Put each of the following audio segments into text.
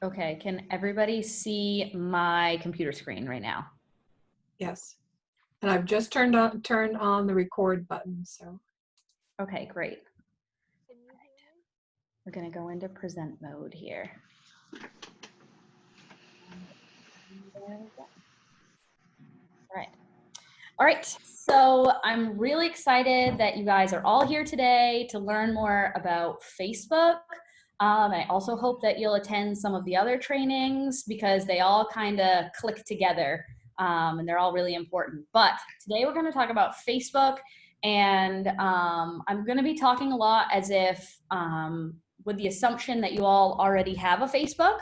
Okay, can everybody see my computer screen right now? Yes. And I've just turned on the record button, so. Okay, great. We're gonna go into present mode here. All right, so I'm really excited that you guys are all here today to learn more about Facebook. I also hope that you'll attend some of the other trainings because they all kind of click together and they're all really important. But today we're going to talk about Facebook, and I'm going to be talking a lot as if with the assumption that you all already have a Facebook.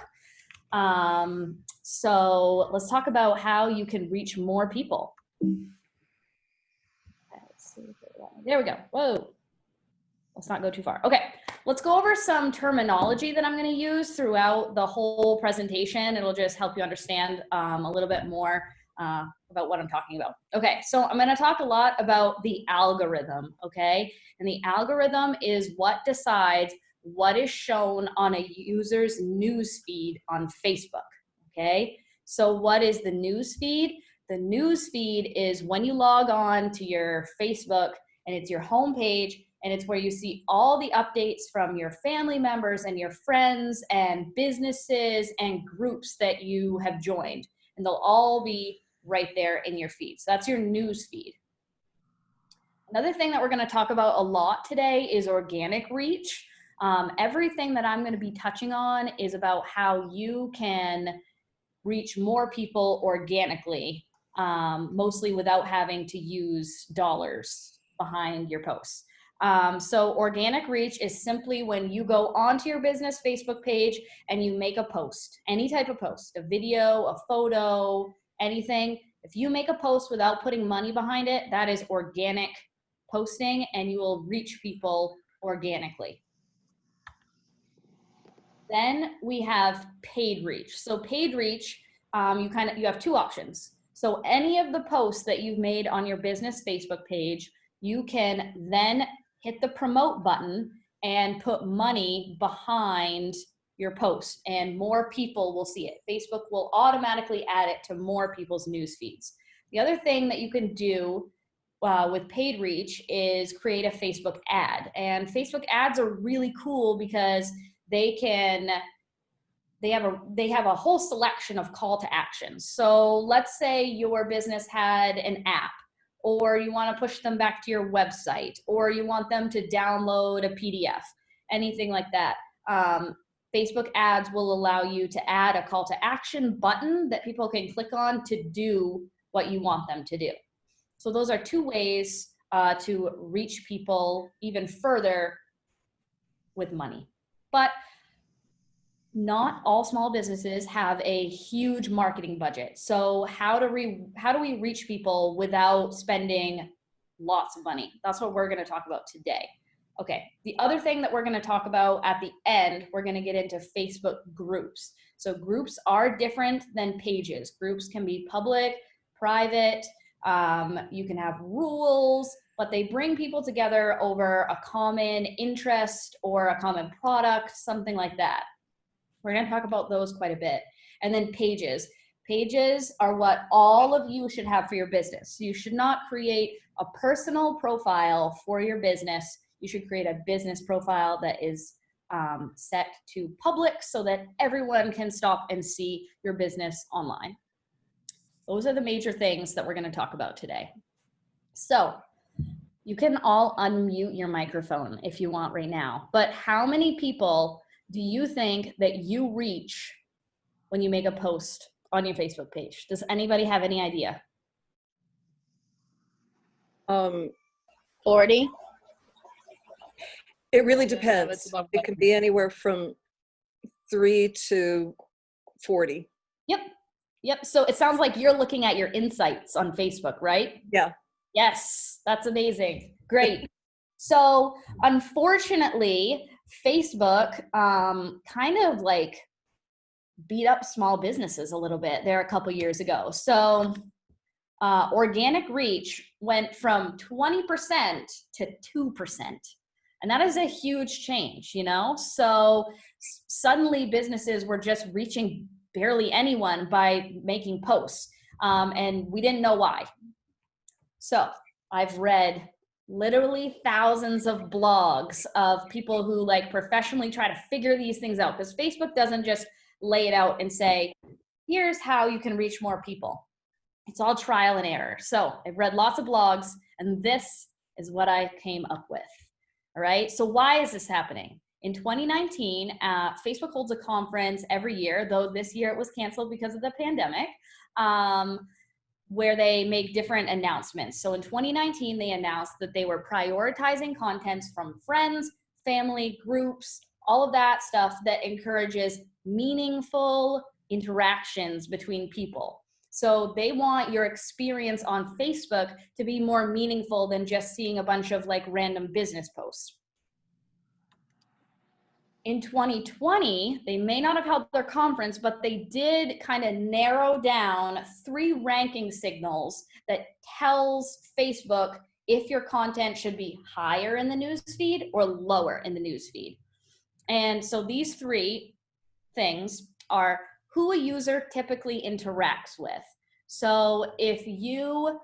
So let's talk about how you can reach more people. There we go. Whoa. Let's not go too far. Okay, let's go over some terminology that I'm going to use throughout the whole presentation. It'll just help you understand a little bit more about what I'm talking about. Okay, so I'm going to talk a lot about the algorithm, okay? And the algorithm is what decides what is shown on a user's news feed on Facebook, okay? So what is the news feed? The news feed is when you log on to your Facebook and it's your homepage, and it's where you see all the updates from your family members and your friends and businesses and groups that you have joined. And they'll all be right there in your feed. So that's your news feed. Another thing that we're going to talk about a lot today is organic reach. Everything that I'm going to be touching on is about how you can reach more people organically, mostly without having to use dollars behind your posts. So organic reach is simply when you go onto your business Facebook page and you make a post, any type of post, a video, a photo, anything. If you make a post without putting money behind it, that is organic posting, and you will reach people organically. Then we have paid reach. So paid reach, you have two options. So any of the posts that you've made on your business Facebook page, you can then hit the promote button and put money behind your post, and more people will see it. Facebook will automatically add it to more people's news feeds. The other thing that you can do with paid reach is create a Facebook ad. And Facebook ads are really cool because they have a whole selection of call to actions. So let's say your business had an app, or you want to push them back to your website, or you want them to download a PDF, anything like that. Facebook ads will allow you to add a call to action button that people can click on to do what you want them to do. So those are two ways to reach people even further with money. But not all small businesses have a huge marketing budget. So how do we reach people without spending lots of money? That's what we're going to talk about today. Okay, the other thing that we're going to talk about at the end, we're going to get into Facebook groups. So groups are different than pages. Groups can be public, private, you can have rules, but they bring people together over a common interest or a common product, something like that. We're going to talk about those quite a bit. And then pages. Pages are what all of you should have for your business. You should not create a personal profile for your business. You should create a business profile that is set to public so that everyone can stop and see your business online. Those are the major things that we're going to talk about today. So you can all unmute your microphone if you want right now, but how many people do you think that you reach when you make a post on your Facebook page? Does anybody have any idea? 40. It really depends. It can be anywhere from 3 to 40. Yep. So it sounds like you're looking at your insights on Facebook, right? Yeah. Yes, that's amazing. Great. So unfortunately, Facebook kind of like beat up small businesses a little bit there a couple years ago. So organic reach went from 20% to 2%. And that is a huge change, you know? So suddenly businesses were just reaching barely anyone by making posts. And we didn't know why. So I've read literally thousands of blogs of people who like professionally try to figure these things out, because Facebook doesn't just lay it out and say, here's how you can reach more people. It's all trial and error. So I've read lots of blogs, and this is what I came up with. All right. So why is this happening? In 2019, Facebook holds a conference every year, though this year it was canceled because of the pandemic, where they make different announcements. So in 2019, they announced that they were prioritizing contents from friends, family, groups, all of that stuff that encourages meaningful interactions between people. So they want your experience on Facebook to be more meaningful than just seeing a bunch of like random business posts. In 2020, they may not have held their conference, but they did kind of narrow down 3 ranking signals that tells Facebook if your content should be higher in the newsfeed or lower in the newsfeed. And so these 3 things are who a user typically interacts with. So if you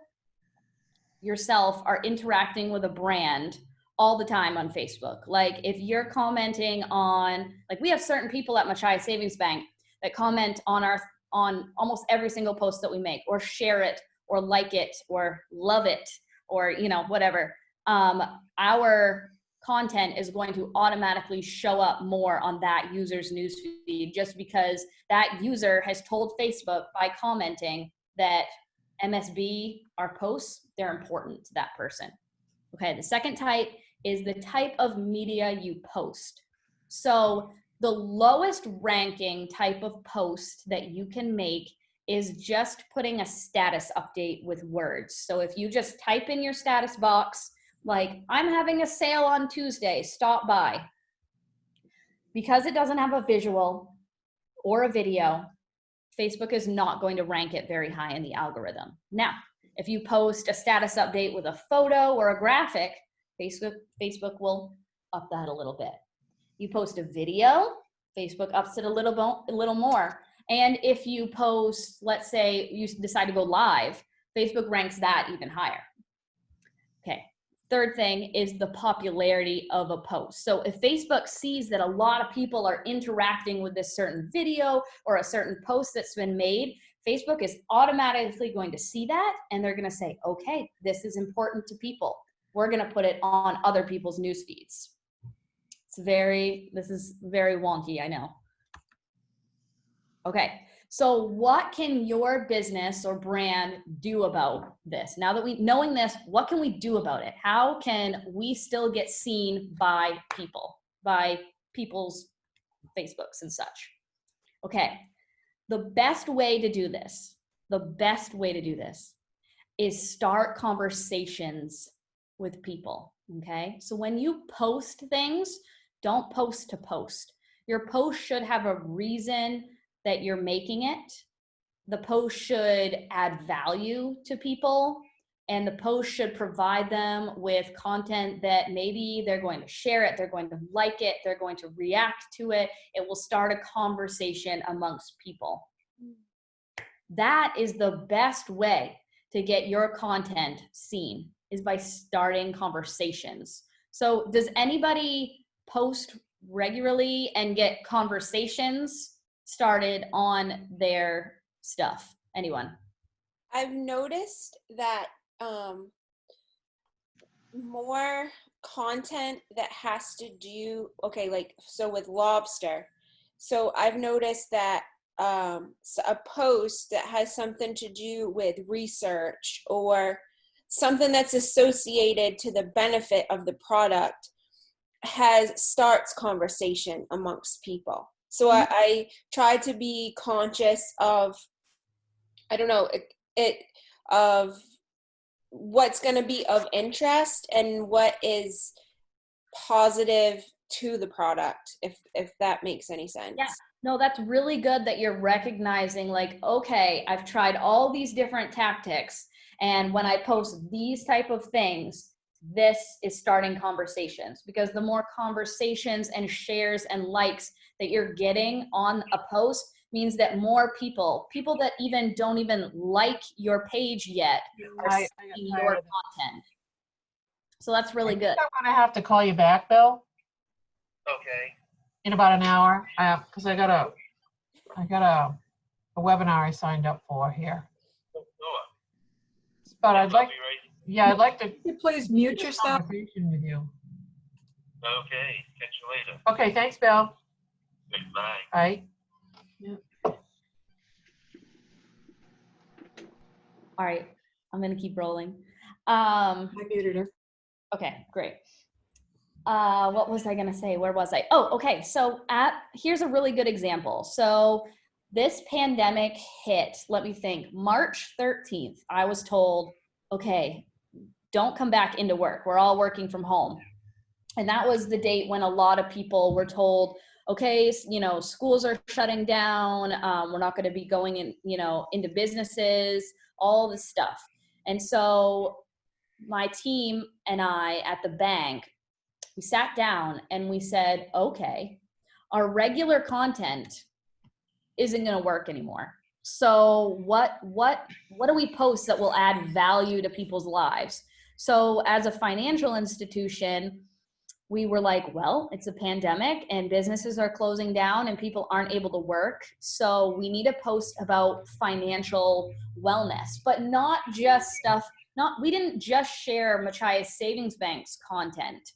yourself are interacting with a brand all the time on Facebook, like if you're commenting on, like we have certain people at Machai Savings Bank that comment on almost every single post that we make, or share it, or like it, or love it, or you know, whatever. Our content is going to automatically show up more on that user's newsfeed, just because that user has told Facebook by commenting that MSB, our posts, they're important to that person. Okay, the second type is the type of media you post. So the lowest ranking type of post that you can make is just putting a status update with words. So if you just type in your status box, like, I'm having a sale on Tuesday, stop by. Because it doesn't have a visual or a video, Facebook is not going to rank it very high in the algorithm. Now, if you post a status update with a photo or a graphic, Facebook will up that a little bit. You post a video, Facebook ups it a little more. And if you post, let's say you decide to go live, Facebook ranks that even higher. Okay. Third thing is the popularity of a post. So if Facebook sees that a lot of people are interacting with this certain video or a certain post that's been made, Facebook is automatically going to see that, and they're going to say, okay, this is important to people. We're going to put it on other people's news feeds. This is very wonky, I know. Okay. So what can your business or brand do about this? Now that knowing this, what can we do about it? How can we still get seen by people's Facebooks and such? Okay, the best way to do this is start conversations with people, okay? So when you post things, don't post to post. Your post should have a reason that you're making it. The post should add value to people, and the post should provide them with content that maybe they're going to share it, they're going to like it, they're going to react to it. It will start a conversation amongst people. That is the best way to get your content seen, is by starting conversations. So does anybody post regularly and get conversations started on their stuff? Anyone? I've noticed that more content that has to do, okay, like, so with lobster. So I've noticed that a post that has something to do with research or something that's associated to the benefit of the product starts conversation amongst people. So I try to be conscious of, I don't know, of what's going to be of interest and what is positive to the product, if that makes any sense. Yeah, no, that's really good that you're recognizing, like, okay, I've tried all these different tactics, and when I post these type of things, this is starting conversations, because the more conversations and shares and likes that you're getting on a post means that more people that even don't even like your page yet are I seeing got your tired of it. content. So that's really good. I'm gonna have to call you back, Bill, Okay. in about an hour, because I got a webinar I signed up for here. Sure. But Yes, I'd like, I'll be right. yeah, I'd like to Could you please mute have a yourself? conversation with you. Okay. Catch you later. Okay, thanks, Bill. Bye. Bye. All right, I'm gonna keep rolling. I muted her. Okay, great. What was I gonna say? Where was I? Oh, okay. So here's a really good example. So this pandemic hit, let me think, March 13th, I was told, okay, don't come back into work. We're all working from home. And that was the date when a lot of people were told, okay, schools are shutting down. We're not going to be going in, into businesses, all this stuff. And so my team and I at the bank, we sat down and we said, okay, our regular content isn't going to work anymore. So what do we post that will add value to people's lives? So as a financial institution, we were like, well, it's a pandemic and businesses are closing down and people aren't able to work. So we need to post about financial wellness, but not just stuff. We didn't just share Machias Savings Bank's content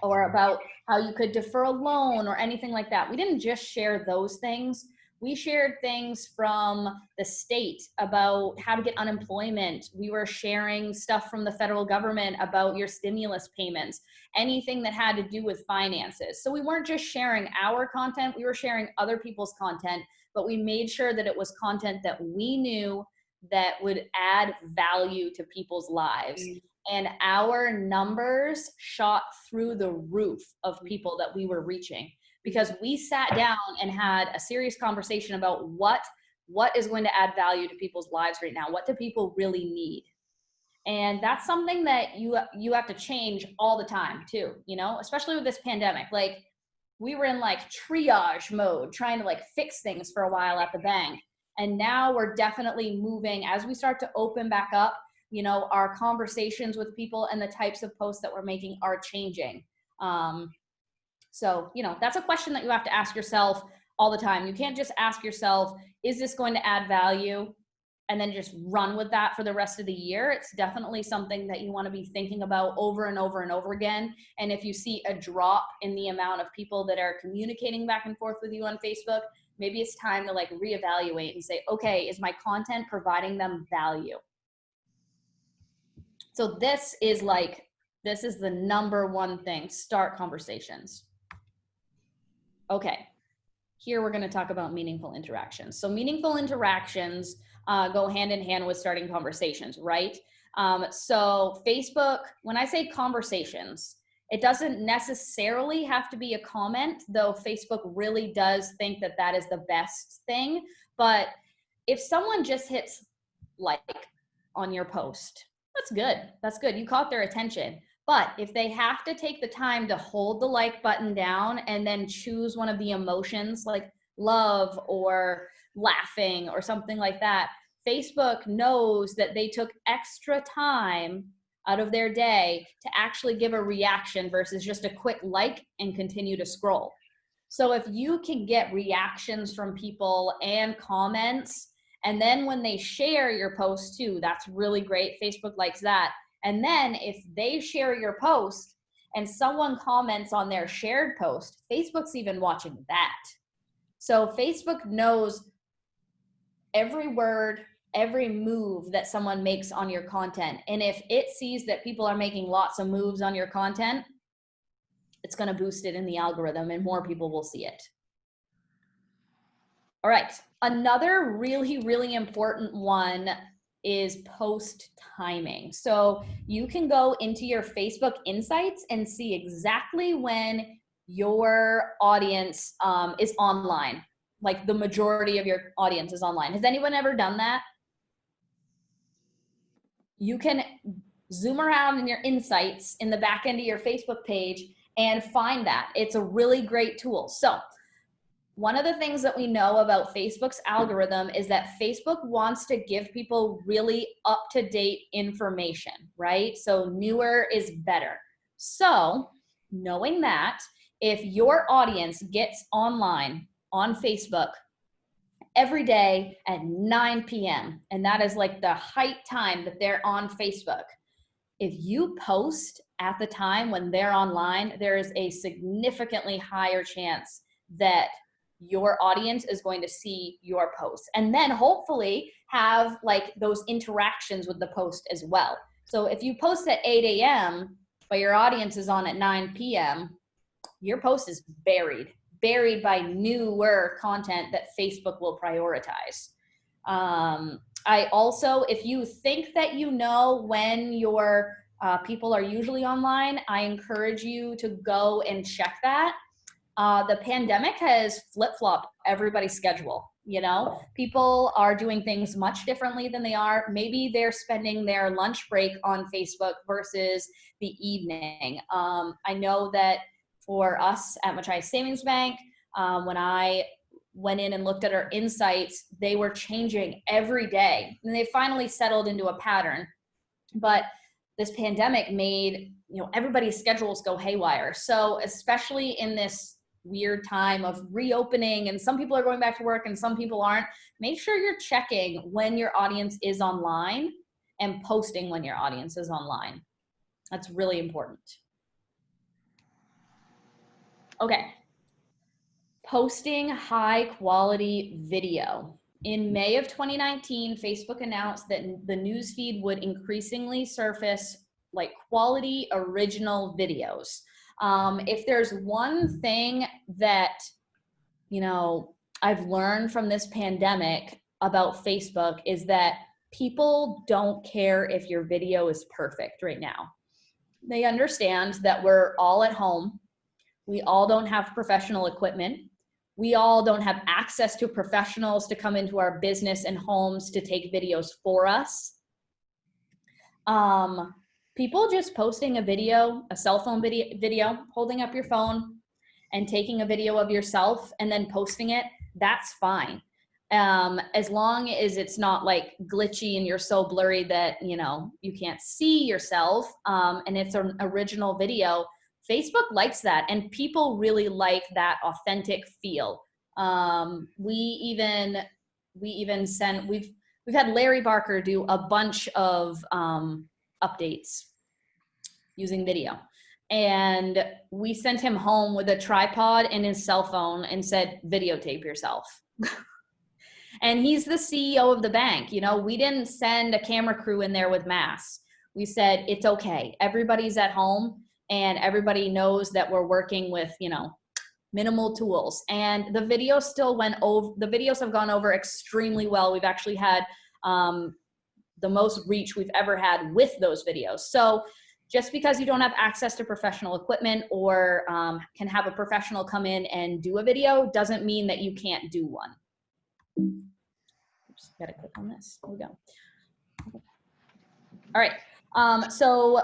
or about how you could defer a loan or anything like that. We didn't just share those things. We shared things from the state about how to get unemployment. We were sharing stuff from the federal government about your stimulus payments, anything that had to do with finances. So we weren't just sharing our content, we were sharing other people's content, but we made sure that it was content that we knew that would add value to people's lives. And our numbers shot through the roof of people that we were reaching, because we sat down and had a serious conversation about what is going to add value to people's lives right now. What do people really need? And that's something that you have to change all the time too, especially with this pandemic. Like, we were in like triage mode, trying to like fix things for a while at the bank. And now we're definitely moving as we start to open back up. Our conversations with people and the types of posts that we're making are changing. So, that's a question that you have to ask yourself all the time. You can't just ask yourself, is this going to add value? And then just run with that for the rest of the year. It's definitely something that you want to be thinking about over and over and over again. And if you see a drop in the amount of people that are communicating back and forth with you on Facebook, maybe it's time to like reevaluate and say, okay, is my content providing them value? So this is the number one thing. Start conversations. Okay, here we're going to talk about meaningful interactions. So meaningful interactions go hand in hand with starting conversations, right? So Facebook, when I say conversations, it doesn't necessarily have to be a comment, though Facebook really does think that that is the best thing. But if someone just hits like on your post, that's good. That's good. You caught their attention. But if they have to take the time to hold the like button down and then choose one of the emotions like love or laughing or something like that, Facebook knows that they took extra time out of their day to actually give a reaction versus just a quick like and continue to scroll. So if you can get reactions from people and comments, and then when they share your post too, that's really great. Facebook likes that. And then if they share your post and someone comments on their shared post, Facebook's even watching that. So Facebook knows every word, every move that someone makes on your content. And if it sees that people are making lots of moves on your content, it's going to boost it in the algorithm and more people will see it. All right. Another really, really important one is post timing. So you can go into your Facebook insights and see exactly when your audience is online. Like the majority of your audience is online. Has anyone ever done that? You can Zoom around in your insights in the back end of your Facebook page and find that. It's a really great tool. So one of the things that we know about Facebook's algorithm is that Facebook wants to give people really up-to-date information, right? So newer is better. So knowing that, if your audience gets online on Facebook every day at 9 p.m., and that is like the height time that they're on Facebook, if you post at the time when they're online, there is a significantly higher chance that your audience is going to see your posts, and then hopefully have like those interactions with the post as well. So if you post at 8 a.m., but your audience is on at 9 p.m., your post is buried by newer content that Facebook will prioritize. I also, if you think that you know when your people are usually online, I encourage you to go and check that. The pandemic has flip-flopped everybody's schedule. You know, people are doing things much differently than they are. Maybe they're spending their lunch break on Facebook versus the evening. I know that for us at Machias Savings Bank, when I went in and looked at our insights, they were changing every day, and they finally settled into a pattern. But this pandemic made, you know, everybody's schedules go haywire. So especially in this weird time of reopening, and some people are going back to work and some people aren't, make sure you're checking when your audience is online and posting when your audience is online. That's really important. Okay. Posting high quality video. In May of 2019, Facebook announced that the newsfeed would increasingly surface like quality original videos. If there's one thing that, you know, I've learned from this pandemic about Facebook is that people don't care if your video is perfect right now. They understand that we're all at home. We all don't have professional equipment. We all don't have access to professionals to come into our business and homes to take videos for us. People just posting a video, a cell phone video, holding up your phone and taking a video of yourself and then posting it, that's fine. As long as it's not like glitchy and you're so blurry that, you know, you can't see yourself, and it's an original video. Facebook likes that, and people really like that authentic feel. We've had Larry Barker do a bunch of updates using video, and we sent him home with a tripod and his cell phone and said, videotape yourself. And he's the CEO of the bank. You know, we didn't send a camera crew in there with masks. We said, it's okay. Everybody's at home and everybody knows that we're working with, you know, minimal tools. And the video still went over, the videos have gone over extremely well. We've actually had the most reach we've ever had with those videos. So just because you don't have access to professional equipment or can have a professional come in and do a video doesn't mean that you can't do one. Oops, gotta click on this. Here we go. All right. So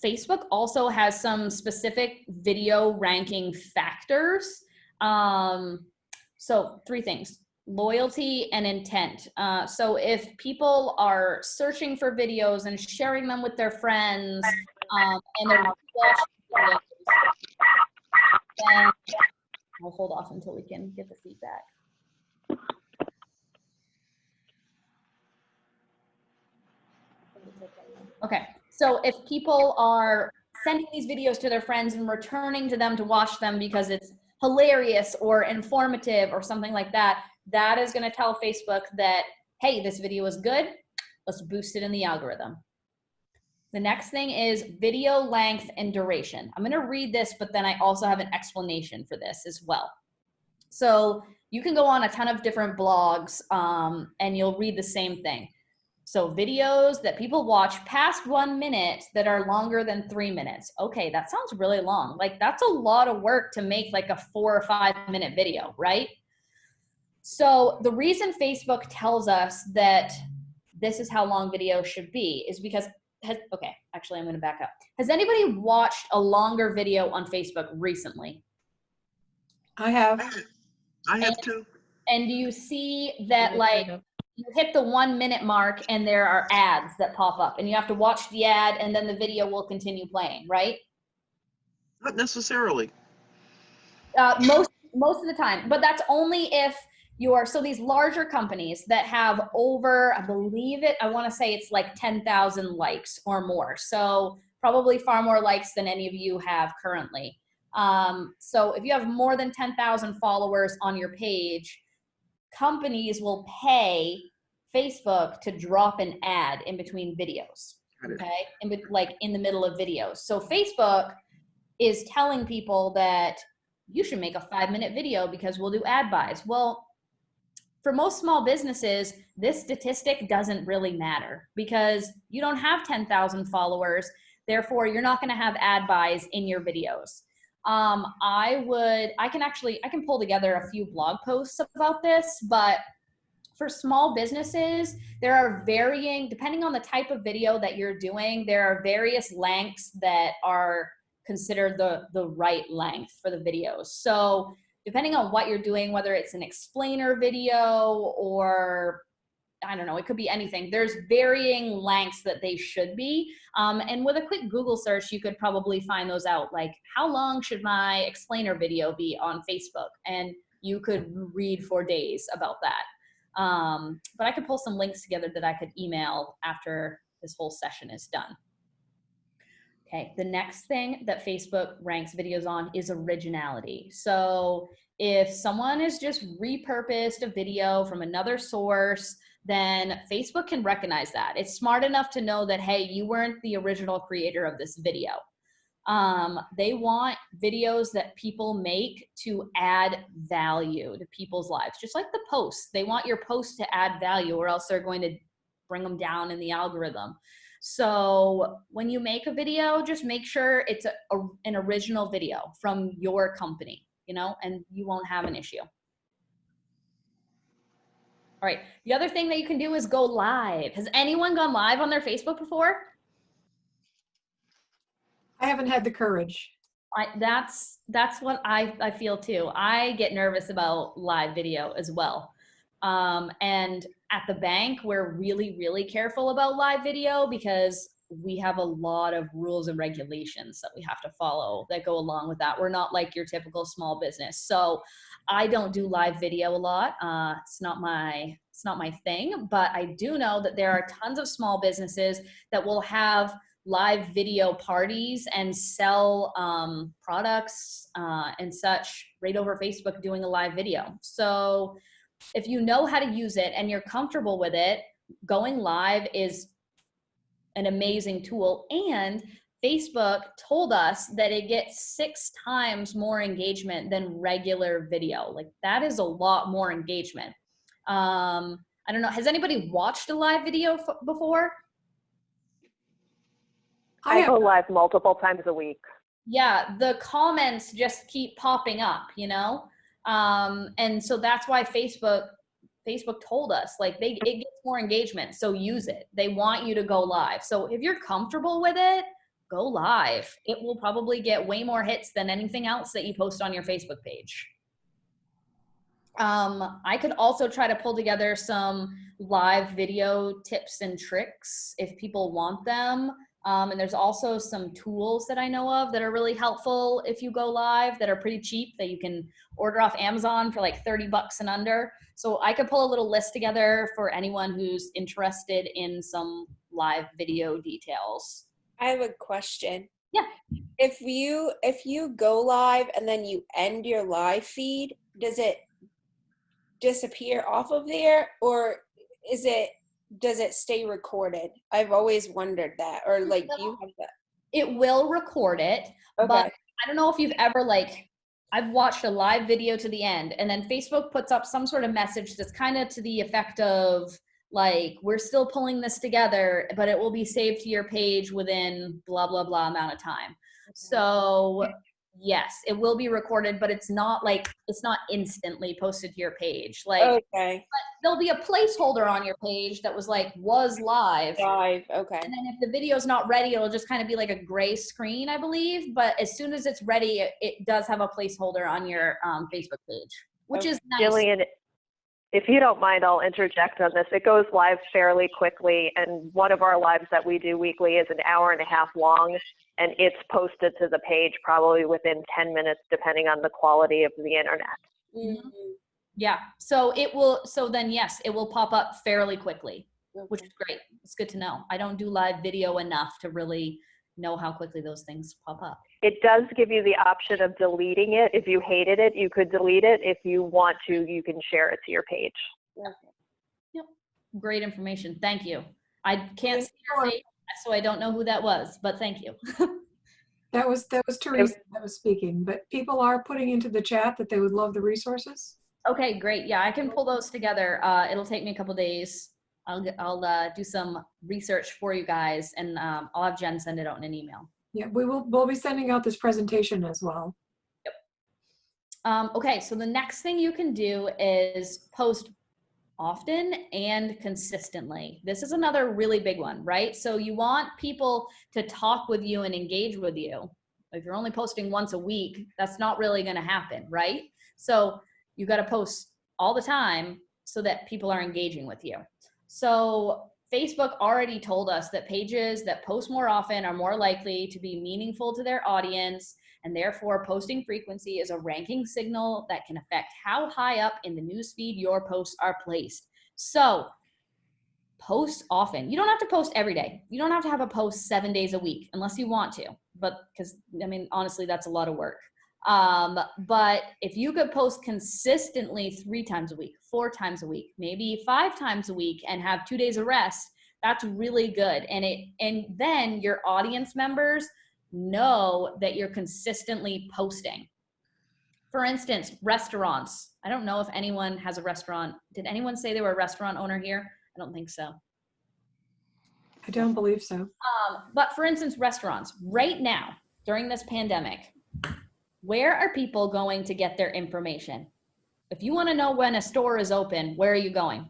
Facebook also has some specific video ranking factors. So 3 things: loyalty and intent. So if people are searching for videos and sharing them with their friends, and they're watching videos, then I'll hold off until we can get the feedback. Okay, so if people are sending these videos to their friends and returning to them to watch them because it's hilarious or informative or something like that, that is going to tell Facebook that, hey, this video is good. Let's boost it in the algorithm. The next thing is video length and duration. I'm going to read this, but then I also have an explanation for this as well. So you can go on a ton of different blogs and you'll read the same thing. So videos that people watch past 1 minute that are longer than 3 minutes. Okay, that sounds really long. Like that's a lot of work to make like a 4 or 5 minute video, right? So the reason Facebook tells us that this is how long videos should be is because okay, actually, I'm going to back up. Has anybody watched a longer video on Facebook recently? I have. I have two. And do you see that, Yes, I like, have. you hit the 1 minute mark and there are ads that pop up and you have to watch the ad and then the video will continue playing, right? Not necessarily. Most of the time, but that's only if so these larger companies that have over, I believe I want to say it's like 10,000 likes or more. So probably far more likes than any of you have currently. So if you have more than 10,000 followers on your page, companies will pay Facebook to drop an ad in between videos. Okay, like in the middle of videos. So Facebook is telling people that you should make a 5-minute video because we'll do ad buys. Well, for most small businesses, this statistic doesn't really matter because you don't have 10,000 followers. Therefore, you're not going to have ad buys in your videos. I can pull together a few blog posts about this, but for small businesses, there are depending on the type of video that you're doing, there are various lengths that are considered the right length for the videos. So depending on what you're doing, whether it's an explainer video or I don't know, it could be anything. There's varying lengths that they should be. And with a quick Google search, you could probably find those out. Like, how long should my explainer video be on Facebook? And you could read for days about that. But I could pull some links together that I could email after this whole session is done. Okay, the next thing that Facebook ranks videos on is originality. So if someone has just repurposed a video from another source, then Facebook can recognize that. It's smart enough to know that, hey, you weren't the original creator of this video. They want videos that people make to add value to people's lives, just like the posts. They want your posts to add value or else they're going to bring them down in the algorithm. So when you make a video, just make sure it's an original video from your company, and you won't have an issue. All right. The other thing that you can do is go live. Has anyone gone live on their Facebook before? I haven't had the courage. That's what I feel too. I get nervous about live video as well. And at the bank, we're really, really careful about live video because we have a lot of rules and regulations that we have to follow that go along with that. We're not like your typical small business. So I don't do live video a lot. It's not my thing, but I do know that there are tons of small businesses that will have live video parties and sell products and such right over Facebook doing a live video. So if you know how to use it and you're comfortable with it, going live is an amazing tool. And Facebook told us that it gets 6 times more engagement than regular video. Like, that is a lot more engagement. I don't know. Has anybody watched a live video before? I go live multiple times a week. Yeah, the comments just keep popping up, and so that's why Facebook told us, like, it gets more engagement, so use it. They want you to go live. So if you're comfortable with it, go live. It will probably get way more hits than anything else that you post on your Facebook page. I could also try to pull together some live video tips and tricks if people want them. And there's also some tools that I know of that are really helpful if you go live that are pretty cheap that you can order off Amazon for like $30 and under. So I could pull a little list together for anyone who's interested in some live video details. I have a question. Yeah. If you go live and then you end your live feed, does it disappear off of there, or does it stay recorded? I've always wondered that. Or like, do you have that? It will record it, Okay. but I don't know if you've ever I've watched a live video to the end and then Facebook puts up some sort of message that's kind of to the effect of like, we're still pulling this together, but it will be saved to your page within blah, blah, blah amount of time. Okay. So yes, it will be recorded, but it's not instantly posted to your page. Like, okay. But there'll be a placeholder on your page that was like, was live. Live, okay. And then if the video's not ready, it'll just kind of be like a gray screen, I believe. But as soon as it's ready, it does have a placeholder on your Facebook page, which is nice. Jillian, if you don't mind, I'll interject on this. It goes live fairly quickly, and one of our lives that we do weekly is an hour and a half long, and it's posted to the page probably within 10 minutes, depending on the quality of the internet. Mhm. Yeah. So it will, so then yes, it will pop up fairly quickly, which is great. It's good to know. I don't do live video enough to really know how quickly those things pop up. It does give you the option of deleting it. If you hated it, you could delete it. If you want to, you can share it to your page. Yep. Great information. Thank you. I can't see your face, so I don't know who that was, but thank you. That was Teresa that was speaking, but people are putting into the chat that they would love the resources. Okay, great. Yeah, I can pull those together. It'll take me a couple days. I'll do some research for you guys, and I'll have Jen send it out in an email. Yeah, we'll be sending out this presentation as well. Okay, so the next thing you can do is post often and consistently. This is another really big one, right? So you want people to talk with you and engage with you. If you're only posting once a week, that's not really going to happen, right? So you got to post all the time so that people are engaging with you. So Facebook already told us that pages that post more often are more likely to be meaningful to their audience, and therefore posting frequency is a ranking signal that can affect how high up in the newsfeed your posts are placed. So post often. You don't have to post every day. You don't have to have a post 7 days a week unless you want to, but because, I mean, honestly, that's a lot of work. But if you could post consistently 3 times a week, 4 times a week, maybe 5 times a week, and have 2 days of rest, that's really good. And then your audience members know that you're consistently posting. For instance, restaurants. I don't know if anyone has a restaurant. Did anyone say they were a restaurant owner here? I don't think so. I don't believe so. But for instance, restaurants, right now, during this pandemic, where are people going to get their information? If you want to know when a store is open, where are you going?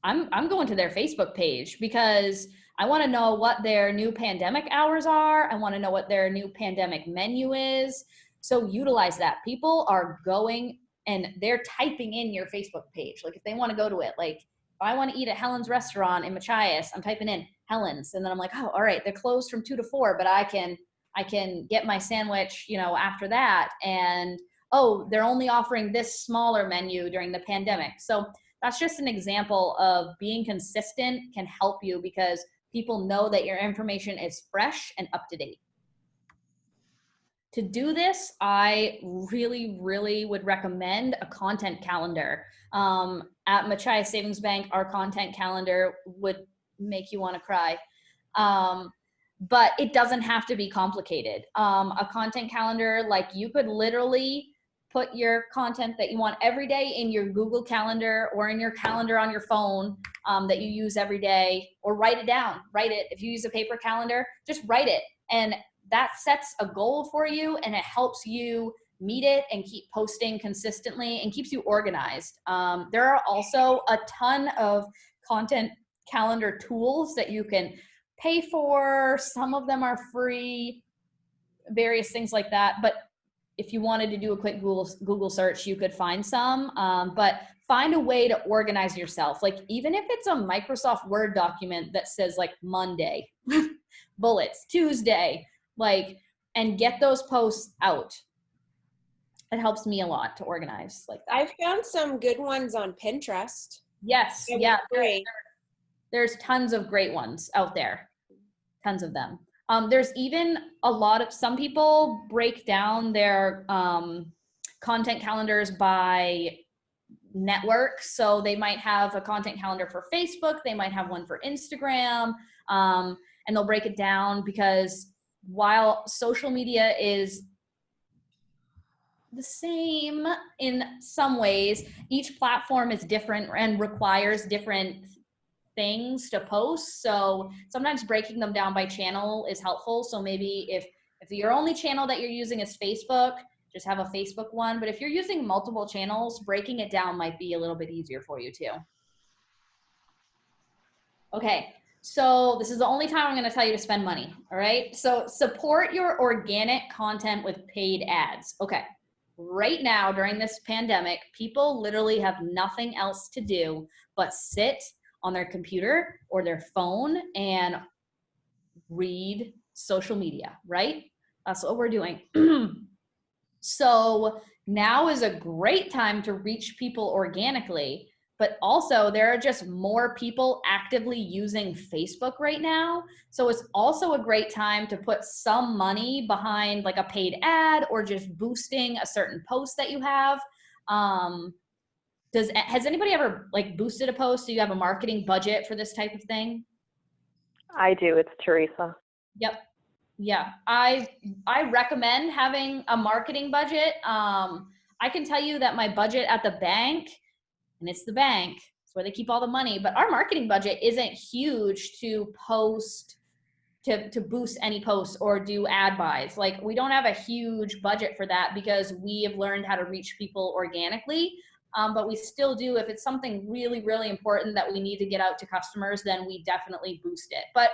I'm going to their Facebook page because I want to know what their new pandemic hours are. I want to know what their new pandemic menu is. So utilize that. People are going and they're typing in your Facebook page. Like if they want to go to it, like if I want to eat at Helen's restaurant in Machias, I'm typing in Helen's, and then I'm like, oh, all right, they're closed from 2 to 4, but I can get my sandwich, you know, after that. And oh, they're only offering this smaller menu during the pandemic. So that's just an example of being consistent can help you because people know that your information is fresh and up to date. To do this, I really, really would recommend a content calendar. At Machias Savings Bank, our content calendar would make you want to cry. But it doesn't have to be complicated. A content calendar, like you could literally put your content that you want every day in your Google Calendar or in your calendar on your phone that you use every day, or write it down, write it. If you use a paper calendar, just write it. And that sets a goal for you and it helps you meet it and keep posting consistently and keeps you organized. There are also a ton of content calendar tools that you can pay for. Some of them are free, various things like that. But if you wanted to do a quick Google search, you could find some, but find a way to organize yourself. Like even if it's a Microsoft Word document that says like Monday, bullets, Tuesday, like, and get those posts out. It helps me a lot to organize like that. I found some good ones on Pinterest. Yes, They were yeah. great. There's tons of great ones out there, tons of them. There's even a lot of, some people break down their content calendars by network. So they might have a content calendar for Facebook, they might have one for Instagram, and they'll break it down because while social media is the same in some ways, each platform is different and requires different things to post. So sometimes breaking them down by channel is helpful. So maybe if your only channel that you're using is Facebook, just have a Facebook one. But if you're using multiple channels, breaking it down might be a little bit easier for you too. Okay, so this is the only time I'm going to tell you to spend money. All right, so support your organic content with paid ads. Okay, right now during this pandemic, people literally have nothing else to do but sit on their computer or their phone and read social media, right? That's what we're doing. So now is a great time to reach people organically, but also there are just more people actively using Facebook right now. So it's also a great time to put some money behind like a paid ad or just boosting a certain post that you have. Has anybody ever like boosted a post? Do you have a marketing budget for this type of thing? I do. It's Teresa. Yep. Yeah, I recommend having a marketing budget. I can tell you that my budget at the bank, and it's the bank, it's where they keep all the money, but our marketing budget isn't huge to post, to boost any posts or do ad buys. Like we don't have a huge budget for that because we have learned how to reach people organically. But we still do, if it's something really, really important that we need to get out to customers, then we definitely boost it. But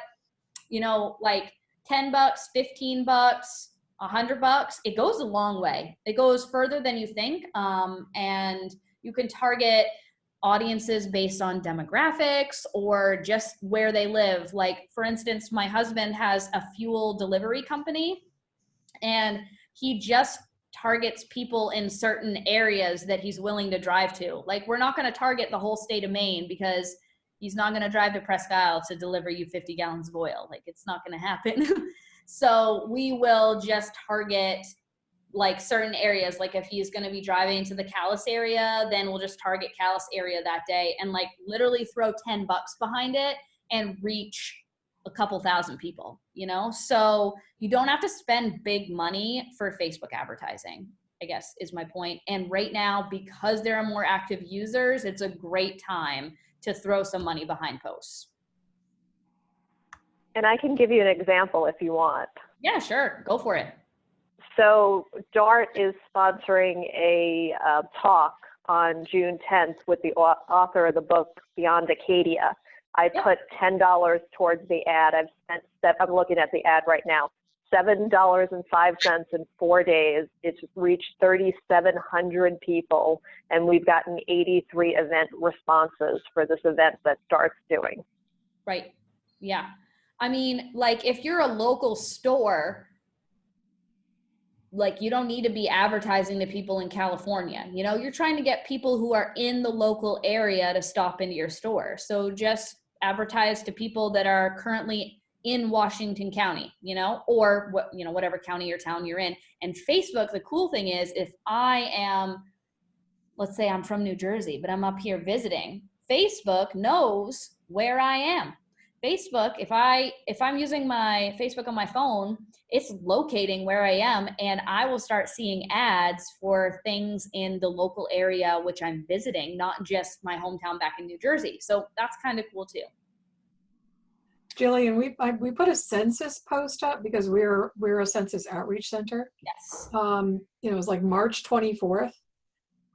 you know, like 10 bucks, 15 bucks, $100, it goes a long way. It goes further than you think. And you can target audiences based on demographics or just where they live. Like for instance, my husband has a fuel delivery company and he just targets people in certain areas that he's willing to drive to. Like we're not going to target the whole state of Maine because he's not going to drive to Presque Isle to deliver you 50 gallons of oil. Like it's not going to happen. So we will just target like certain areas. Like if he's going to be driving to the Calais area, then we'll just target Calais area that day and like literally throw 10 bucks behind it and reach a couple thousand people, you know? So you don't have to spend big money for Facebook advertising, I guess is my point. And right now, because there are more active users, it's a great time to throw some money behind posts. And I can give you an example if you want. Yeah, sure. Go for it. So DART is sponsoring a talk on June 10th with the author of the book Beyond Acadia. I put $10 towards the ad. I'm looking at the ad right now. $7.05 in 4 days. It's reached 3,700 people, and we've gotten 83 event responses for this event that DART's doing. Right. Yeah. I mean, like if you're a local store, like you don't need to be advertising to people in California. You know, you're trying to get people who are in the local area to stop into your store. So just advertise to people that are currently in Washington County, you know, or what, you know, whatever county or town you're in. And Facebook, the cool thing is if I am, let's say I'm from New Jersey, but I'm up here visiting, Facebook knows where I am. Facebook, if I'm using my Facebook on my phone, it's locating where I am and I will start seeing ads for things in the local area which I'm visiting, not just my hometown back in New Jersey. So that's kind of cool too. Jillian, we put a census post up because we're a census outreach center. Yes. It was like March 24th.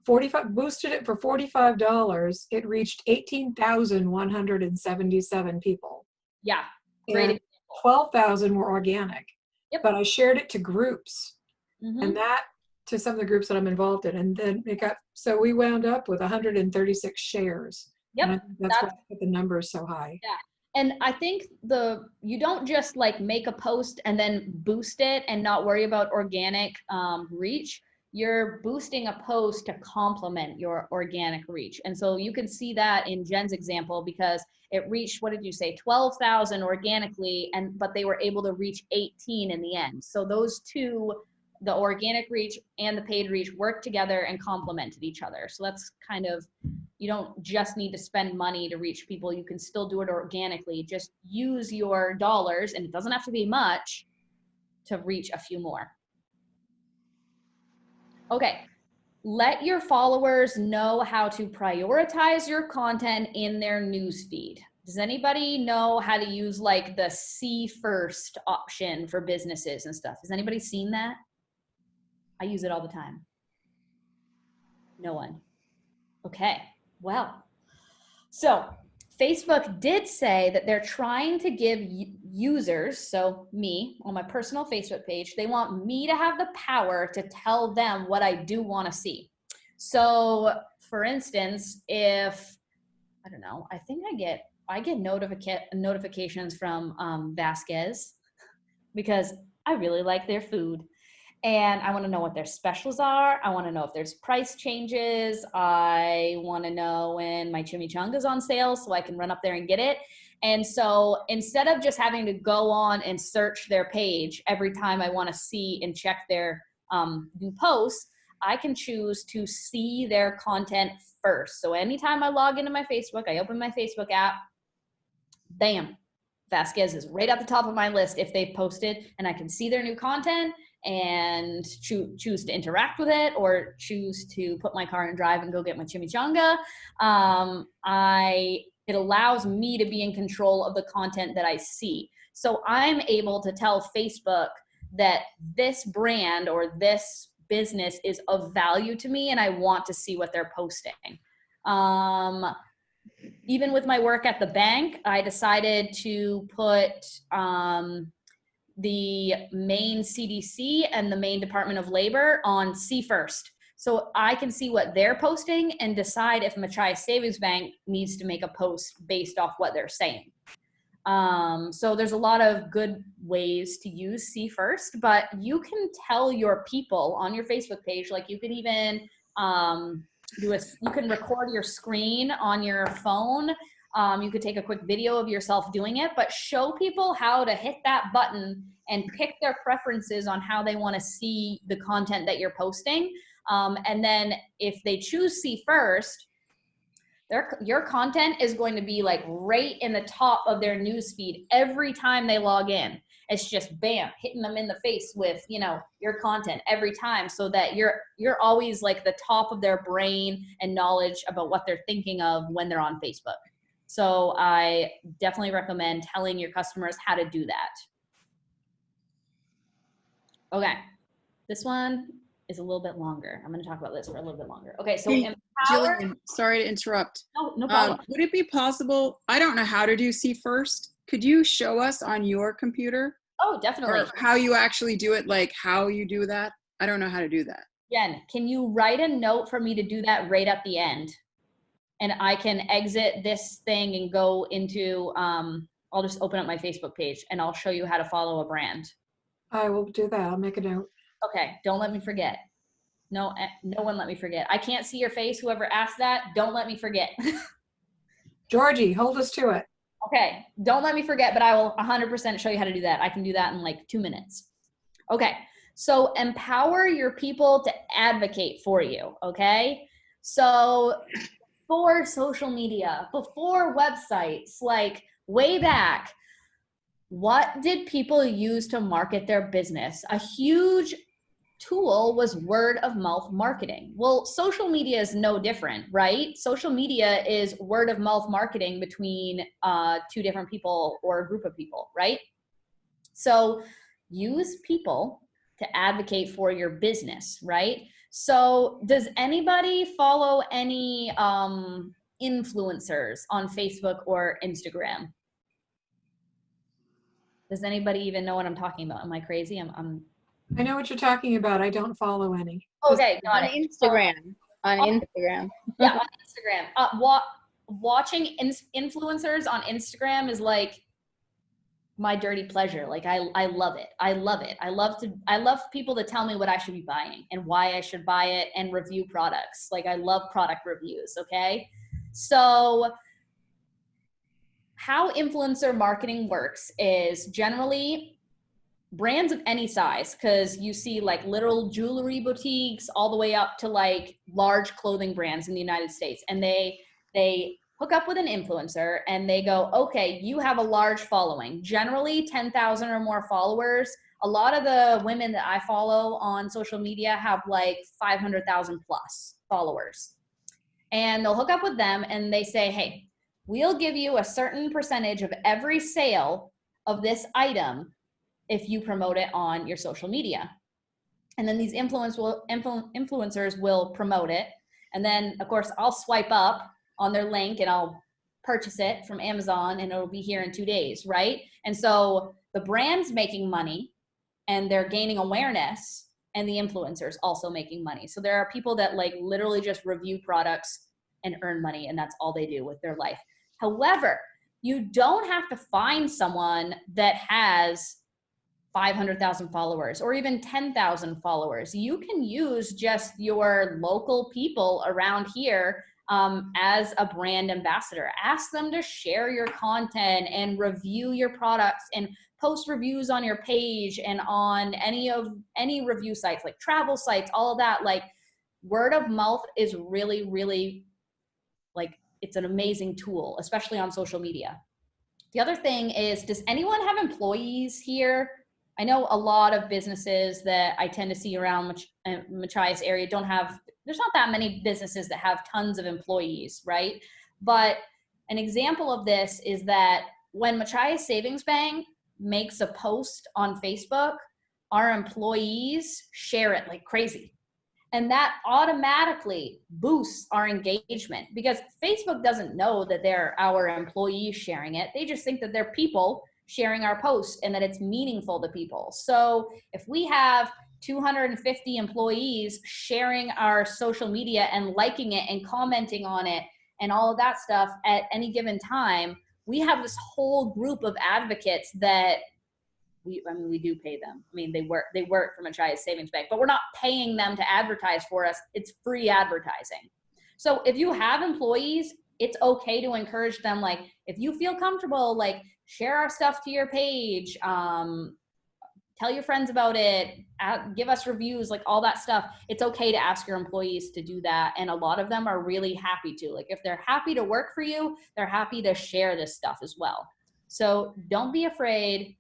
Boosted it for $45. It reached 18,177 people. Yeah. Great. And 12,000 were organic. Yep. But I shared it to groups, Mm-hmm. and that to some of the groups that I'm involved in, and then so we wound up with 136 shares. Yep. And I think that's why I put the numbers so high. Yeah. And I think you don't just like make a post and then boost it and not worry about organic reach. You're boosting a post to complement your organic reach. And so you can see that in Jen's example because it reached, what did you say, 12,000 organically, but they were able to reach 18 in the end. So those two, the organic reach and the paid reach, work together and complemented each other. So that's kind of, you don't just need to spend money to reach people. You can still do it organically. Just use your dollars, and it doesn't have to be much, to reach a few more. Okay, let your followers know how to prioritize your content in their newsfeed. Does anybody know how to use like the see first option for businesses and stuff? Has anybody seen that? I use it all the time. No one. Okay, well, so Facebook did say that they're trying to give users, so me, on my personal Facebook page, they want me to have the power to tell them what I do want to see. So for instance, if, I don't know, I think I get notifications from Vasquez because I really like their food. And I want to know what their specials are. I want to know if there's price changes. I want to know when my chimichanga's on sale so I can run up there and get it. And so instead of just having to go on and search their page every time I want to see and check their new posts, I can choose to see their content first. So anytime I log into my Facebook, I open my Facebook app, bam, Vasquez is right at the top of my list if they've posted, and I can see their new content and choose to interact with it or choose to put my car in drive and go get my chimichanga. It allows me to be in control of the content that I see. So I'm able to tell Facebook that this brand or this business is of value to me and I want to see what they're posting. Even with my work at the bank, I decided to put the Maine CDC and the Maine Department of Labor on See First. So I can see what they're posting and decide if Machias Savings Bank needs to make a post based off what they're saying. So there's a lot of good ways to use See First, but you can tell your people on your Facebook page, like you can even you can record your screen on your phone. You could take a quick video of yourself doing it, but show people how to hit that button and pick their preferences on how they want to see the content that you're posting. And then if they choose See First, your content is going to be like right in the top of their newsfeed every time they log in. It's just bam, hitting them in the face with, you know, your content every time, so that you're always like the top of their brain and knowledge about what they're thinking of when they're on Facebook. So I definitely recommend telling your customers how to do that. Okay, this one is a little bit longer. I'm going to talk about this for a little bit longer. Okay, so Hey, empower. Jillian, sorry to interrupt. No problem. Would it be possible, I don't know how to do See First. Could you show us on your computer? Oh, definitely. Or how you actually do it, like how you do that? I don't know how to do that. Jen, can you write a note for me to do that right at the end? And I can exit this thing and go into, I'll just open up my Facebook page and I'll show you how to follow a brand. I will do that. I'll make a note. Okay, don't let me forget. No one let me forget. I can't see your face, whoever asked that. Don't let me forget. Georgie, hold us to it. Okay, don't let me forget, but I will 100% show you how to do that. I can do that in like 2 minutes. Okay, so empower your people to advocate for you, okay? So before social media, before websites, like way back, what did people use to market their business? A huge tool was word of mouth marketing. Well, social media is no different, right? Social media is word of mouth marketing between two different people or a group of people, right? So use people to advocate for your business, right? So does anybody follow any influencers on Facebook or Instagram? Does anybody even know what I'm talking about? Am I crazy? I know what you're talking about. I don't follow any. Okay, got On it. Instagram. On Instagram. Yeah, on Instagram. Watching influencers on Instagram is like my dirty pleasure. Like I love it. I love it. I love people to tell me what I should be buying and why I should buy it and review products. Like I love product reviews, okay? So how influencer marketing works is generally brands of any size, because you see like little jewelry boutiques all the way up to like large clothing brands in the United States. And they hook up with an influencer and they go, okay, you have a large following, generally 10,000 or more followers. A lot of the women that I follow on social media have like 500,000 plus followers. And they'll hook up with them and they say, hey, we'll give you a certain percentage of every sale of this item if you promote it on your social media. And then these influencers will promote it. And then, of course, I'll swipe up on their link and I'll purchase it from Amazon and it'll be here in 2 days, right? And so the brand's making money and they're gaining awareness, and the influencers also making money. So there are people that like literally just review products and earn money, and that's all they do with their life. However, you don't have to find someone that has 500,000 followers or even 10,000 followers. You can use just your local people around here as a brand ambassador. Ask them to share your content and review your products and post reviews on your page and on any review sites like travel sites, all of that. Like, word of mouth is really, really, like, it's an amazing tool, especially on social media. The other thing is, does anyone have employees here? I know a lot of businesses that I tend to see around Machias area don't have, there's not that many businesses that have tons of employees, right? But an example of this is that when Machias Savings Bank makes a post on Facebook, our employees share it like crazy. And that automatically boosts our engagement because Facebook doesn't know that they're our employees sharing it. They just think that they're people sharing our post and that it's meaningful to people. So if we have 250 employees sharing our social media and liking it and commenting on it and all of that stuff at any given time, we have this whole group of advocates that we do pay them. I mean, they work for Machias Savings Bank, but we're not paying them to advertise for us. It's free advertising. So if you have employees, it's okay to encourage them. Like, if you feel comfortable, like, share our stuff to your page, tell your friends about it, give us reviews, like all that stuff. It's okay to ask your employees to do that. And a lot of them are really happy to. Like, if they're happy to work for you, they're happy to share this stuff as well. So don't be afraid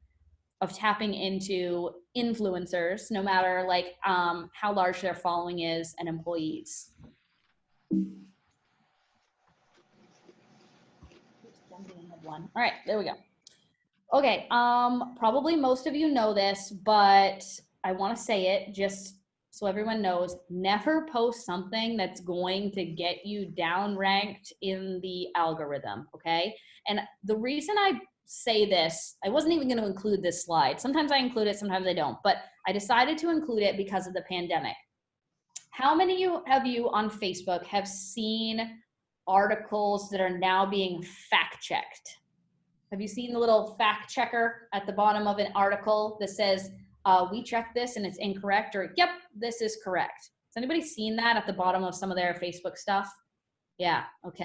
of tapping into influencers, no matter like how large their following is, and employees. All right, there we go. Okay, probably most of you know this, but I want to say it just so everyone knows. Never post something that's going to get you down ranked in the algorithm, okay? And the reason I say this, I wasn't even going to include this slide. Sometimes I include it, sometimes I don't, but I decided to include it because of the pandemic. How many of you on Facebook have seen articles that are now being fact-checked? Have you seen the little fact checker at the bottom of an article that says, we checked this and it's incorrect, or yep, this is correct? Has anybody seen that at the bottom of some of their Facebook stuff? Yeah, okay.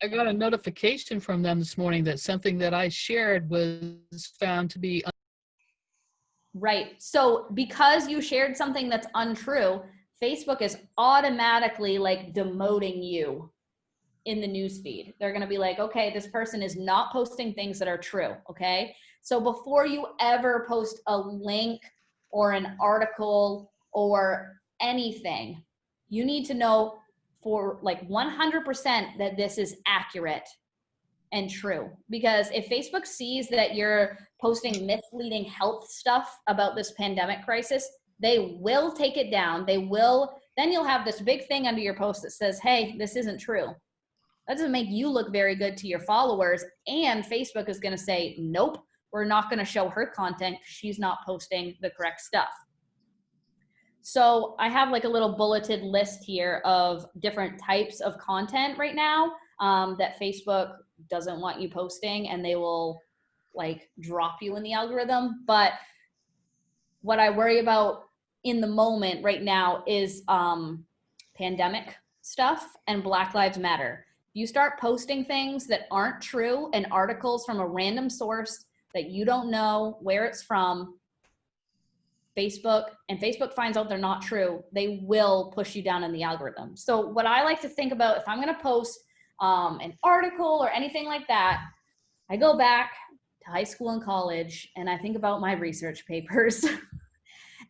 I got a notification from them this morning that something that I shared was found to be right. So because you shared something that's untrue, Facebook is automatically like demoting you in the newsfeed. They're going to be like, okay, this person is not posting things that are true. Okay. So before you ever post a link or an article or anything, you need to know for like 100% that this is accurate and true. Because if Facebook sees that you're posting misleading health stuff about this pandemic crisis, they will take it down. Then you'll have this big thing under your post that says, hey, this isn't true. That doesn't make you look very good to your followers. And Facebook is going to say, nope, we're not going to show her content because she's not posting the correct stuff. So I have like a little bulleted list here of different types of content right now that Facebook doesn't want you posting, and they will like drop you in the algorithm. But what I worry about in the moment right now is pandemic stuff and Black Lives Matter. If you start posting things that aren't true and articles from a random source that you don't know where it's from, Facebook finds out they're not true, they will push you down in the algorithm. So what I like to think about, if I'm going to post an article or anything like that, I go back to high school and college and I think about my research papers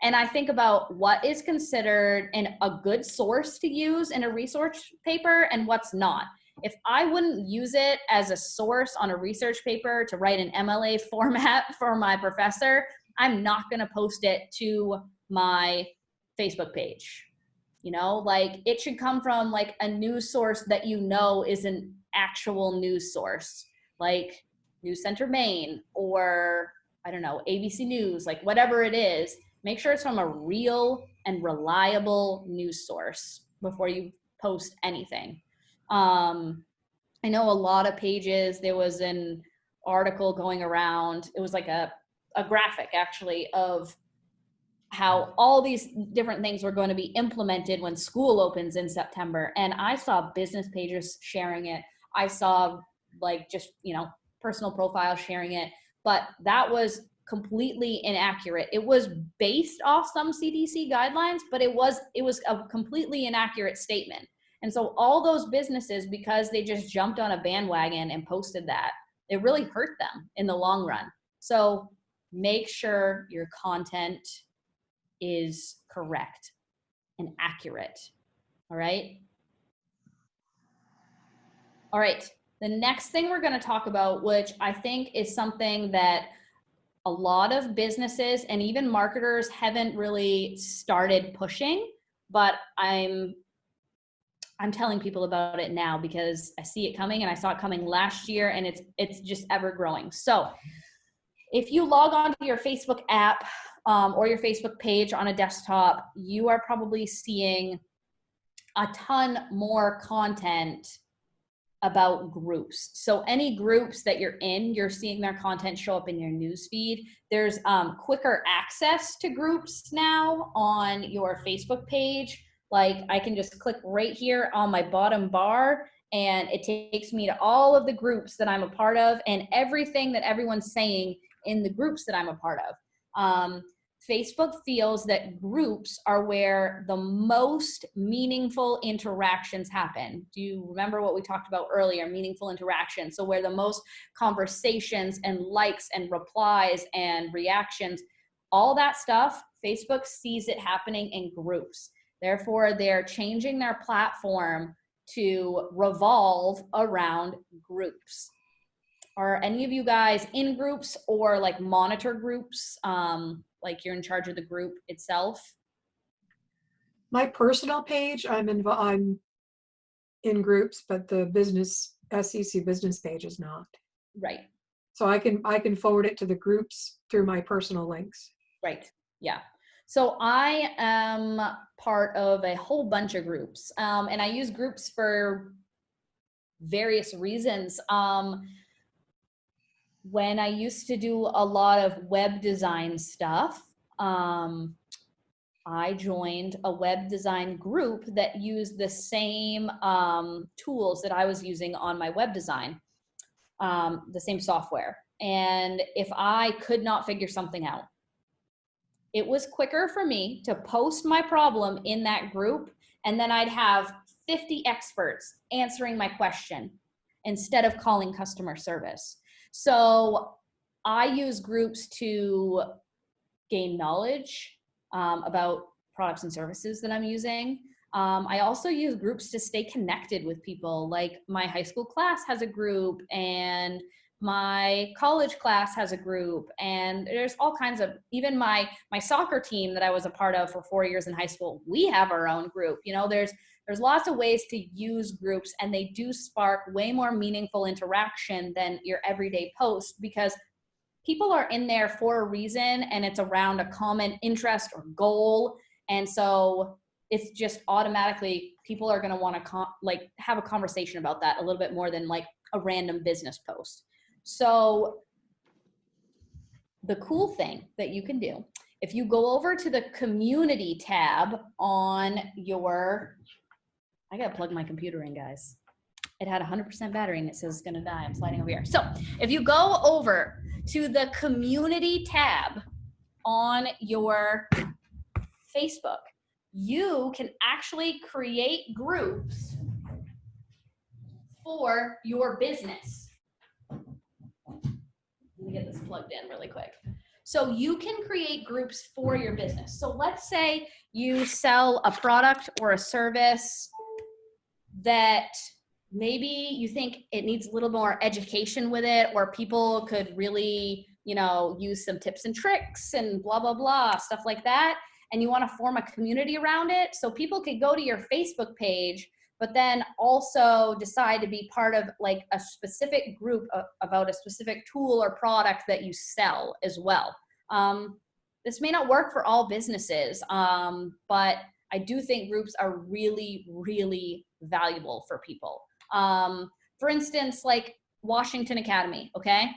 and I think about what is considered a good source to use in a research paper and what's not. If I wouldn't use it as a source on a research paper to write an MLA format for my professor, I'm not going to post it to my Facebook page. You know, like it should come from like a news source that you know is an actual news source, like News Center Maine or I don't know, ABC News, like whatever it is. Make sure it's from a real and reliable news source before you post anything. I know a lot of pages, there was an article going around, it was like a graphic actually of how all these different things were going to be implemented when school opens in September. And I saw business pages sharing it. I saw like just, you know, personal profiles sharing it, but that was completely inaccurate. It was based off some CDC guidelines, but it was a completely inaccurate statement. And so all those businesses, because they just jumped on a bandwagon and posted that, it really hurt them in the long run. So make sure your content is correct and accurate. All right. All right. The next thing we're going to talk about, which I think is something that a lot of businesses and even marketers haven't really started pushing, but I'm telling people about it now because I see it coming, and I saw it coming last year, and it's just ever growing. So if you log on to your Facebook app or your Facebook page on a desktop, you are probably seeing a ton more content about groups. So any groups that you're in, you're seeing their content show up in your newsfeed. There's quicker access to groups now on your Facebook page. Like I can just click right here on my bottom bar, and it takes me to all of the groups that I'm a part of and everything that everyone's saying in the groups that I'm a part of. Facebook feels that groups are where the most meaningful interactions happen. Do you remember what we talked about earlier? Meaningful interactions. So where the most conversations and likes and replies and reactions, all that stuff, Facebook sees it happening in groups. Therefore, they're changing their platform to revolve around groups. Are any of you guys in groups or like monitor groups? Like you're in charge of the group itself? My personal page, I'm in groups, but the business SEC business page is not. Right. So I can forward it to the groups through my personal links. Right. Yeah. So I am part of a whole bunch of groups, and I use groups for various reasons. When I used to do a lot of web design stuff, I joined a web design group that used the same tools that I was using on my web design, the same software. And if I could not figure something out, it was quicker for me to post my problem in that group, and then I'd have 50 experts answering my question instead of calling customer service. So I use groups to gain knowledge about products and services that I'm using. I also use groups to stay connected with people. Like my high school class has a group, and my college class has a group, and there's all kinds of, even my soccer team that I was a part of for 4 years in high school, we have our own group. You know, there's lots of ways to use groups, and they do spark way more meaningful interaction than your everyday post, because people are in there for a reason, and it's around a common interest or goal. And so it's just automatically people are going to want to like have a conversation about that a little bit more than like a random business post. So the cool thing that you can do, if you go over to the community tab on your, I got to plug my computer in, guys. It had 100% battery and it says it's going to die. I'm sliding over here. So if you go over to the community tab on your Facebook, you can actually create groups for your business. Let me get this plugged in really quick. So you can create groups for your business. So let's say you sell a product or a service that maybe you think it needs a little more education with it, or people could really, you know, use some tips and tricks and blah, blah, blah, stuff like that. and you want to form a community around it. So people could go to your Facebook page, but then also decide to be part of like a specific group about a specific tool or product that you sell as well. This may not work for all businesses, but I do think groups are really, really valuable for people. For instance, like Washington Academy, okay?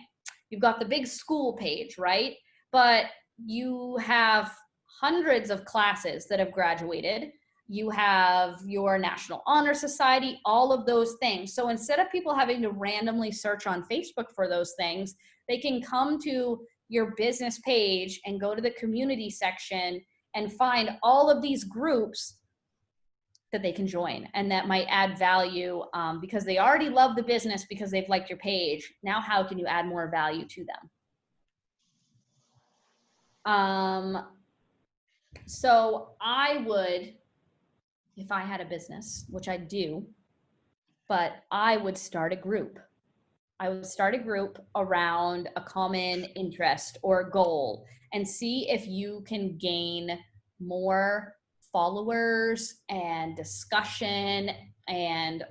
You've got the big school page, right? But you have hundreds of classes that have graduated. You have your National Honor Society, all of those things. So instead of people having to randomly search on Facebook for those things, they can come to your business page and go to the community section and find all of these groups that they can join and that might add value because they already love the business because they've liked your page. Now, how can you add more value to them? So I would, if I had a business, which I do, but I would start a group. I would start a group around a common interest or goal and see if you can gain more followers and discussion and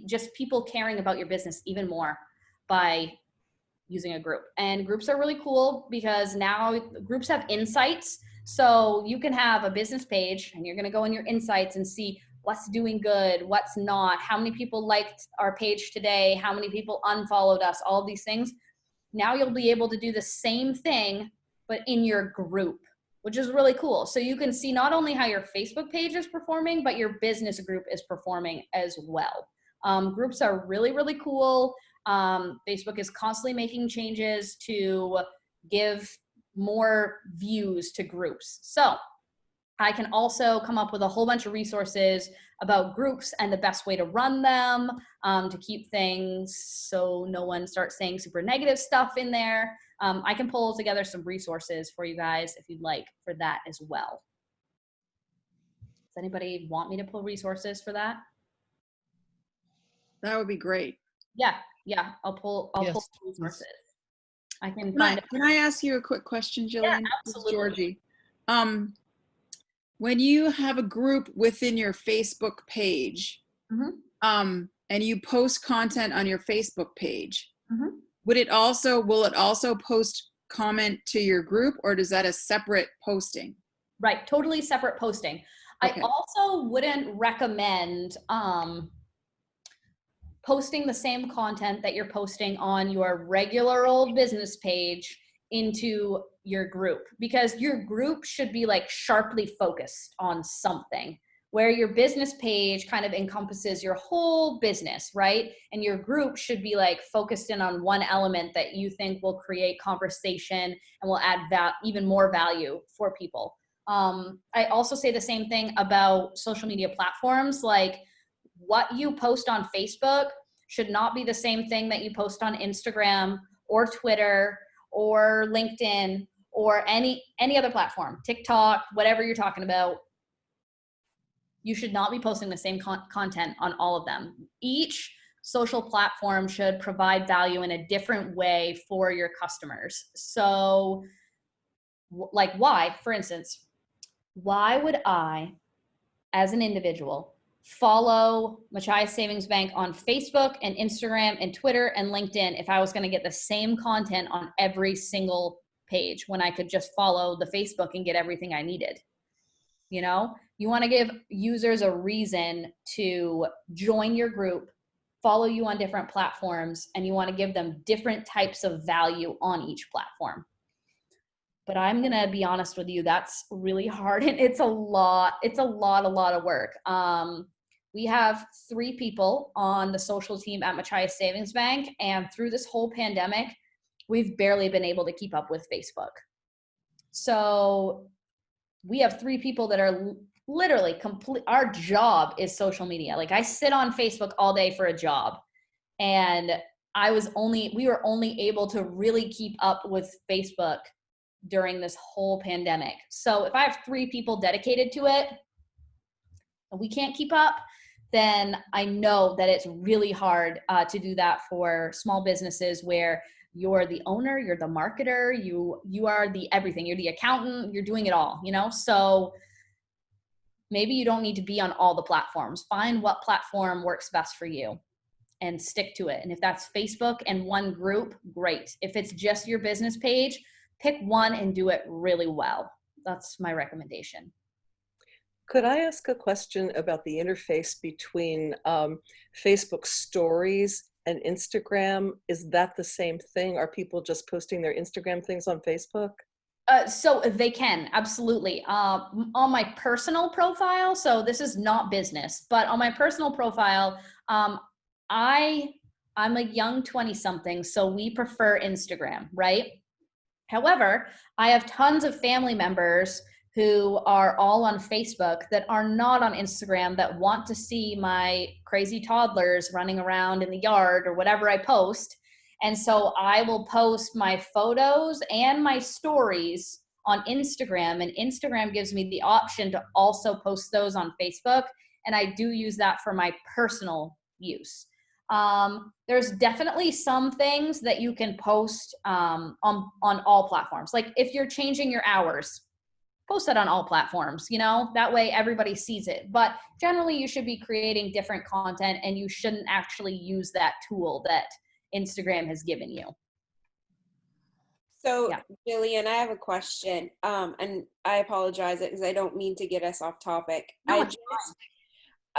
just people caring about your business even more by using a group. And groups are really cool because now groups have insights. So you can have a business page and you're going to go in your insights and see what's doing good, what's not, how many people liked our page today, how many people unfollowed us, all these things. Now you'll be able to do the same thing, but in your group, which is really cool. So you can see not only how your Facebook page is performing, but your business group is performing as well. Groups are really, really cool. Facebook is constantly making changes to give more views to groups. So I can also come up with a whole bunch of resources about groups and the best way to run them, to keep things so no one starts saying super negative stuff in there. I can pull together some resources for you guys if you'd like for that as well. Does anybody want me to pull resources for that? That would be great. Yeah, I'll pull Yes, resources. I can Can I ask you a quick question, Jillian? Yeah, This is absolutely. Georgie. When you have a group within your Facebook page, Mhm. and you post content on your Facebook page, Mhm. will it also post comment to your group, or is that a separate posting? Right, totally separate posting. Okay. I also wouldn't recommend posting the same content that you're posting on your regular old business page into your group, because your group should be like sharply focused on something, where your business page kind of encompasses your whole business, right? And your group should be like focused in on one element that you think will create conversation and will add even more value for people. I also say the same thing about social media platforms. Like, what you post on Facebook should not be the same thing that you post on Instagram or Twitter or LinkedIn or any other platform, TikTok, whatever you're talking about. You should not be posting the same content on all of them. Each social platform should provide value in a different way for your customers. So, like, for instance, why would I, as an individual, follow Machias Savings Bank on Facebook and Instagram and Twitter and LinkedIn if I was going to get the same content on every single page when I could just follow the Facebook and get everything I needed? You know, you want to give users a reason to join your group, follow you on different platforms, and you want to give them different types of value on each platform. But I'm going to be honest with you, that's really hard. And it's a lot of work. We have 3 people on the social team at Machias Savings Bank. And through this whole pandemic, we've barely been able to keep up with Facebook. So we have 3 people that are literally our job is social media. Like, I sit on Facebook all day for a job. And we were only able to really keep up with Facebook during this whole pandemic. So if I have 3 people dedicated to it and we can't keep up, then I know that it's really hard to do that for small businesses where you're the owner, you're the marketer, you are the everything. You're the accountant, you're doing it all, you know? So maybe you don't need to be on all the platforms. Find what platform works best for you and stick to it. And if that's Facebook and one group, great. If it's just your business page, pick one and do it really well. That's my recommendation. Could I ask a question about the interface between Facebook stories and Instagram? Is that the same thing? Are people just posting their Instagram things on Facebook? So they can, absolutely. On my personal profile, so this is not business, but on my personal profile, I'm a young 20-something, so we prefer Instagram, right? However, I have tons of family members who are all on Facebook that are not on Instagram, that want to see my crazy toddlers running around in the yard or whatever I post. And so I will post my photos and my stories on Instagram, and Instagram gives me the option to also post those on Facebook. And I do use that for my personal use. There's definitely some things that you can post on all platforms. Like if you're changing your hours, post that on all platforms, you know, that way everybody sees it. But generally you should be creating different content, and you shouldn't actually use that tool that Instagram has given you. So, Yeah. Jillian, I have a question, and I apologize because I don't mean to get us off topic. No,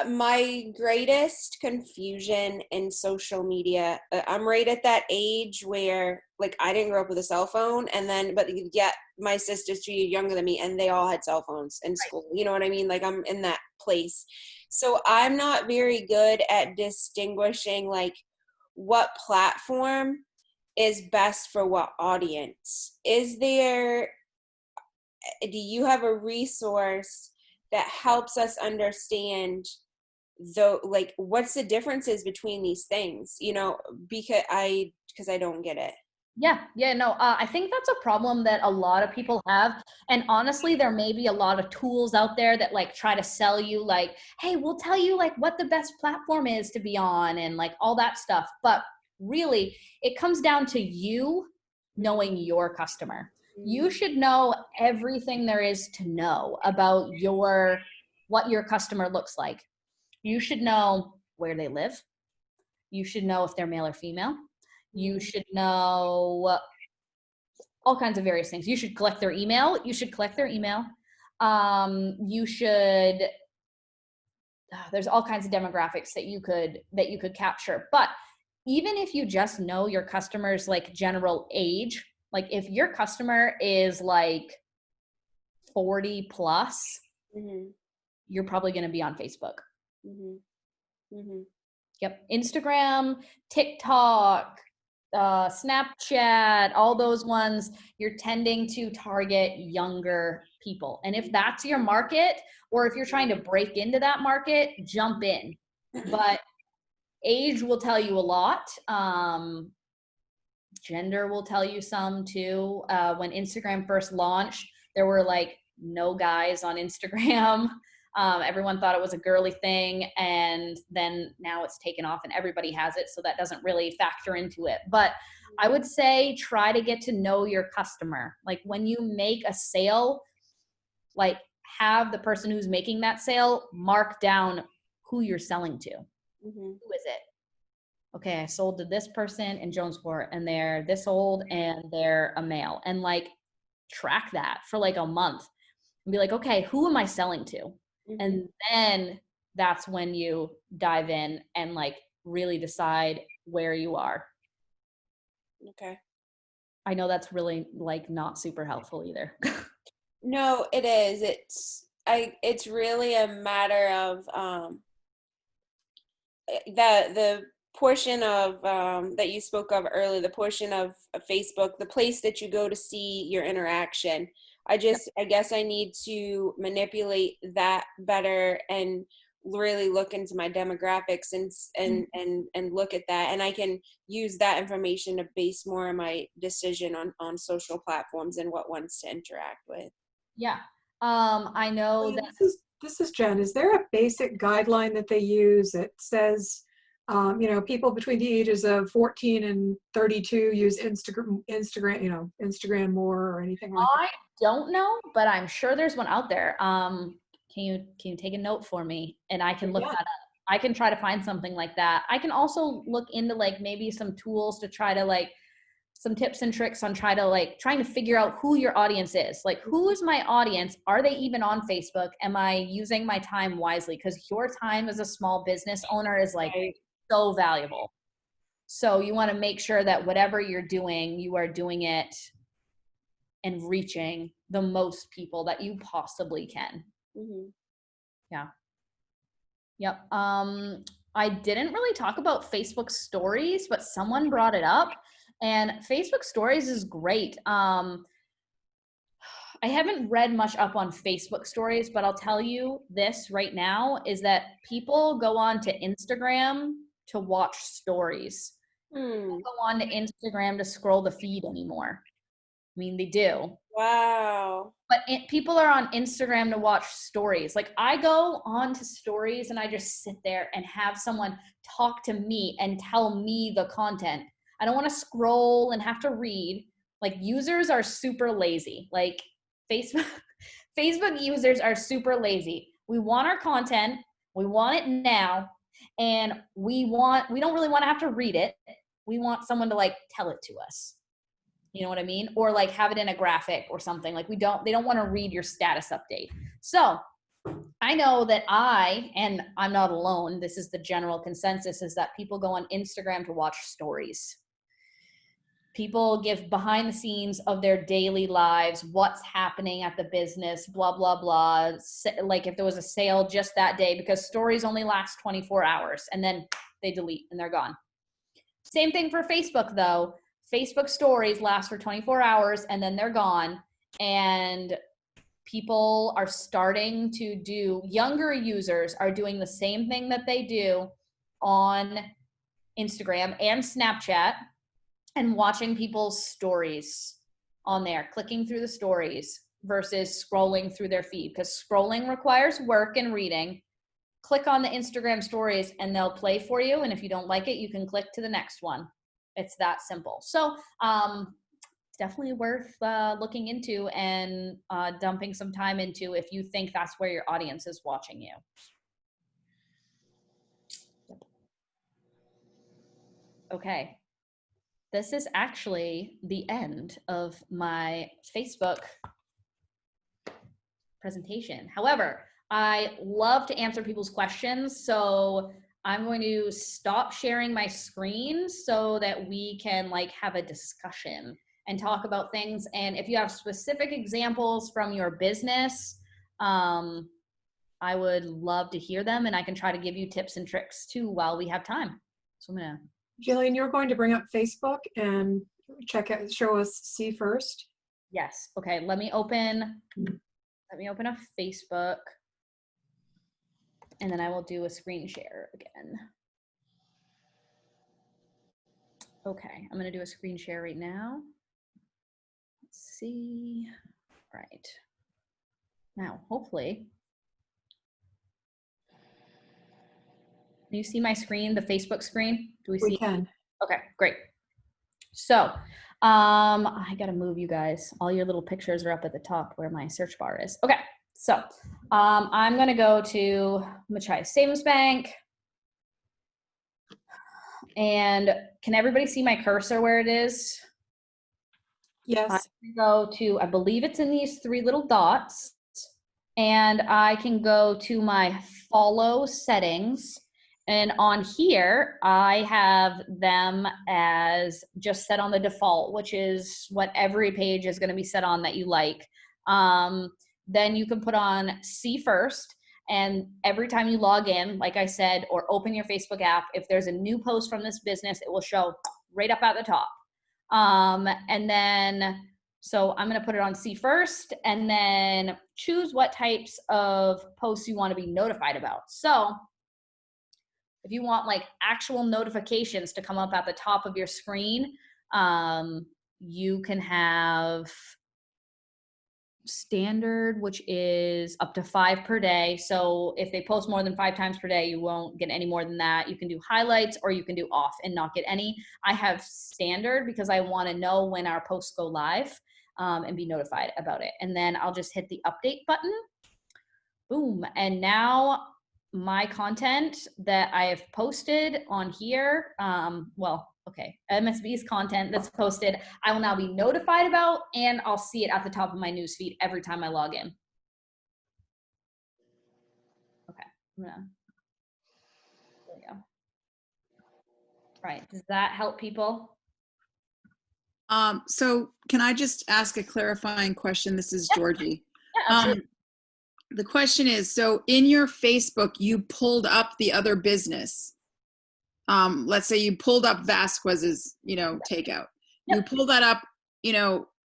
My greatest confusion in social media, I'm right at that age where, like, I didn't grow up with a cell phone, and then, but yet my sister's 2 years younger than me, and they all had cell phones in school. You know what I mean? Like, I'm in that place. So I'm not very good at distinguishing, like, what platform is best for what audience. Do you have a resource that helps us understand like what's the differences between these things, you know, because I don't get it. Yeah, no, I think that's a problem that a lot of people have. And honestly, there may be a lot of tools out there that like try to sell you like, hey, we'll tell you like what the best platform is to be on and like all that stuff. But really, it comes down to you knowing your customer. You should know everything there is to know about what your customer looks like. You should know where they live. You should know if they're male or female. You should know all kinds of various things. You should collect their email. There's all kinds of demographics that you could capture. But even if you just know your customer's like general age, like if your customer is like 40 plus, you're probably going to be on Facebook. Yep. Instagram, TikTok, Snapchat, all those ones, you're tending to target younger people. And if that's your market, or if you're trying to break into that market, jump in. But age will tell you a lot. Gender will tell you some too. When Instagram first launched, there were like no guys on Instagram. Everyone thought it was a girly thing, and then now it's taken off and everybody has it, so that doesn't really factor into it. But I would say try to get to know your customer. Like when you make a sale, like have the person who's making that sale mark down who you're selling to. Who is it? Okay, I sold to this person in Jonesport, and they're this old and they're a male. And like track that for like a month and be like, okay, who am I selling to? And then that's when you dive in and like really decide where you are. Okay. I know that's really like not super helpful either. No, it is. It's really a matter of the portion of that you spoke of earlier, the portion of Facebook, the place that you go to see your interaction. I guess I need to manipulate that better and really look into my demographics and look at that, and I can use that information to base more of my decision on social platforms and what ones to interact with. Yeah. I know that This is Jen. Is there a basic guideline that they use that says People between the ages of 14 and 32 use Instagram more or anything like that. I don't know, but I'm sure there's one out there. Can you take a note for me and I can look that up? I can try to find something like that. I can also look into like maybe some tools to try to like some tips and tricks on trying to figure out who your audience is. Like, who is my audience? Are they even on Facebook? Am I using my time wisely? Because your time as a small business owner is like so valuable. So you want to make sure that whatever you're doing, you are doing it and reaching the most people that you possibly can. Mm-hmm. Yeah. Yep. I didn't really talk about Facebook stories, but someone brought it up, and Facebook stories is great. I haven't read much up on Facebook stories, but I'll tell you this right now is that people go on to Instagram to watch stories. Don't go on to Instagram to scroll the feed anymore. I mean, they do. Wow. But people are on Instagram to watch stories. Like, I go on to stories and I just sit there and have someone talk to me and tell me the content. I don't want to scroll and have to read. Like, users are super lazy. Like, Facebook users are super lazy. We want our content. We want it now. And we don't really want to have to read it. We want someone to like tell it to us. You know what I mean? Or like have it in a graphic or something. Like they don't want to read your status update. So I know that and I'm not alone, this is the general consensus, is that people go on Instagram to watch stories. People give behind the scenes of their daily lives, what's happening at the business, blah, blah, blah. Like if there was a sale just that day, because stories only last 24 hours and then they delete and they're gone. Same thing for Facebook though. Facebook stories last for 24 hours and then they're gone. And people are starting to younger users are doing the same thing that they do on Instagram and Snapchat and watching people's stories on there, clicking through the stories versus scrolling through their feed, because scrolling requires work and reading. Click on the Instagram stories and they'll play for you. And if you don't like it, you can click to the next one. It's that simple. So it's definitely worth looking into and dumping some time into if you think that's where your audience is watching you. Okay. This is actually the end of my Facebook presentation. However, I love to answer people's questions, so I'm going to stop sharing my screen so that we can like have a discussion and talk about things. And if you have specific examples from your business, I would love to hear them, and I can try to give you tips and tricks too while we have time. So I'm gonna. Jillian, you're going to bring up Facebook and show us See First. Yes. Okay. Let me open up Facebook, and then I will do a screen share again. Okay. I'm going to do a screen share right now. Let's see. All right. Now, hopefully, can you see my screen, the Facebook screen? Do we see? We can. Okay, great. So I got to move you guys. All your little pictures are up at the top where my search bar is. Okay, so I'm going to go to, I'm going to try Savings Bank. And can everybody see my cursor where it is? Yes. I can go to, I believe it's in these three little dots. And I can go to my follow settings. And on here, I have them as just set on the default, which is what every page is going to be set on that you like. Then you can put on See First. And every time you log in, like I said, or open your Facebook app, if there's a new post from this business, it will show right up at the top. And then, so I'm going to put it on See First and then choose what types of posts you want to be notified about. So if you want like actual notifications to come up at the top of your screen, you can have standard, which is up to 5 per day. So if they post more than 5 times per day, you won't get any more than that. You can do highlights or you can do off and not get any. I have standard because I want to know when our posts go live and be notified about it. And then I'll just hit the update button. Boom. And now my content that I have posted on here, MSB's content that's posted, I will now be notified about, and I'll see it at the top of my newsfeed every time I log in. Okay, there we go. Right, does that help people? So can I just ask a clarifying question? This is Georgie. Yeah, absolutely. The question is, so in your Facebook, you pulled up the other business. Let's say you pulled up Vasquez's, takeout. You pull that up,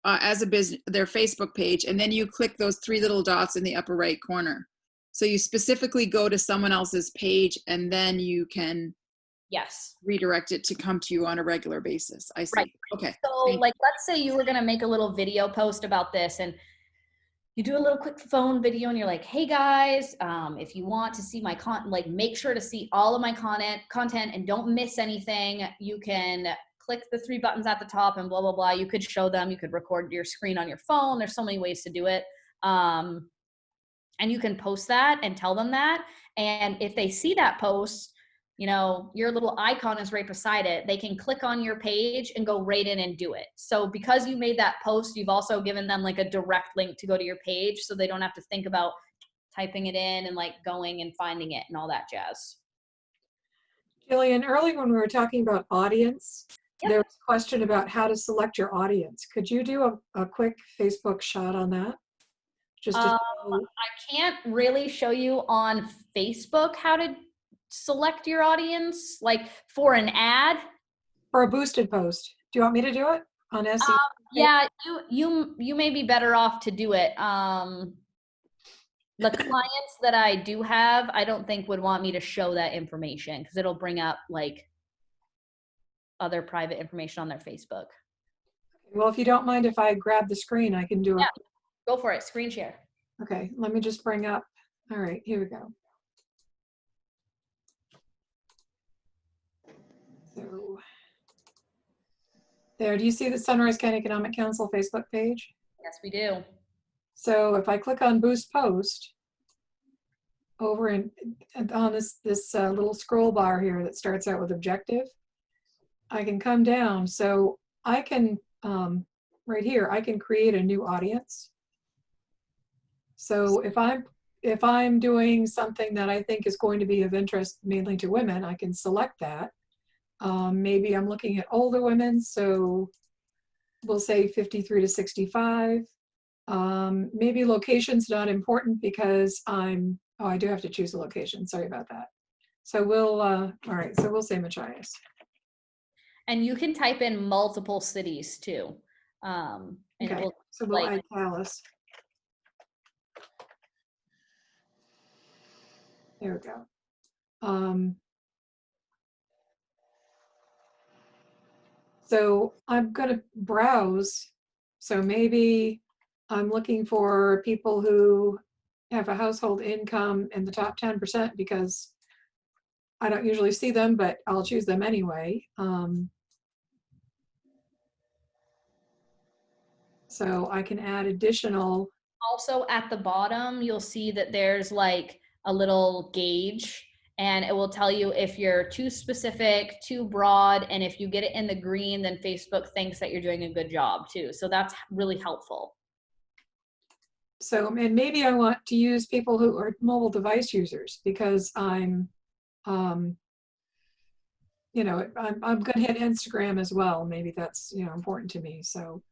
as a business, their Facebook page, and then you click those 3 little dots in the upper right corner. So you specifically go to someone else's page, and then you can redirect it to come to you on a regular basis. I see. Right. Okay. So like, let's say you were going to make a little video post about this, and you do a little quick phone video and you're like, hey guys, if you want to see my content, like make sure to see all of my content and don't miss anything. You can click the 3 buttons at the top and blah, blah, blah. You could show them, you could record your screen on your phone. There's so many ways to do it. And you can post that and tell them that. And if they see that post, your little icon is right beside it. They can click on your page and go right in and do it. So because you made that post, you've also given them like a direct link to go to your page, so they don't have to think about typing it in and like going and finding it and all that jazz. Jillian, earlier when we were talking about audience, there was a question about how to select your audience. Could you do a quick Facebook shot on that? Just to I can't really show you on Facebook how to select your audience, like for an ad. For a boosted post. Do you want me to do it on SEO? Yeah, you may be better off to do it. The clients that I do have, I don't think would want me to show that information because it'll bring up like other private information on their Facebook. Well, if you don't mind if I grab the screen, I can do it. Yeah, go for it. Screen share. Okay, let me just bring up. All right, here we go. So there, do you see the Sunrise County Economic Council Facebook page? Yes, we do. So if I click on Boost Post, over on this little scroll bar here that starts out with objective, I can come down. So I can, right here, I can create a new audience. So if I'm doing something that I think is going to be of interest mainly to women, I can select that. Maybe I'm looking at older women, so we'll say 53 to 65. Maybe location's not important because I do have to choose a location. Sorry about that. So we'll, all right, so we'll say Machias. And you can type in multiple cities too. And okay, we'll, so we'll add Dallas. There we go. So I'm going to browse. So maybe I'm looking for people who have a household income in the top 10% because I don't usually see them, but I'll choose them anyway. So I can add additional. Also at the bottom, you'll see that there's like a little gauge, and it will tell you if you're too specific, too broad, and if you get it in the green, then Facebook thinks that you're doing a good job too. So that's really helpful. So, and maybe I want to use people who are mobile device users because I'm going to hit Instagram as well. Maybe that's, important to me. So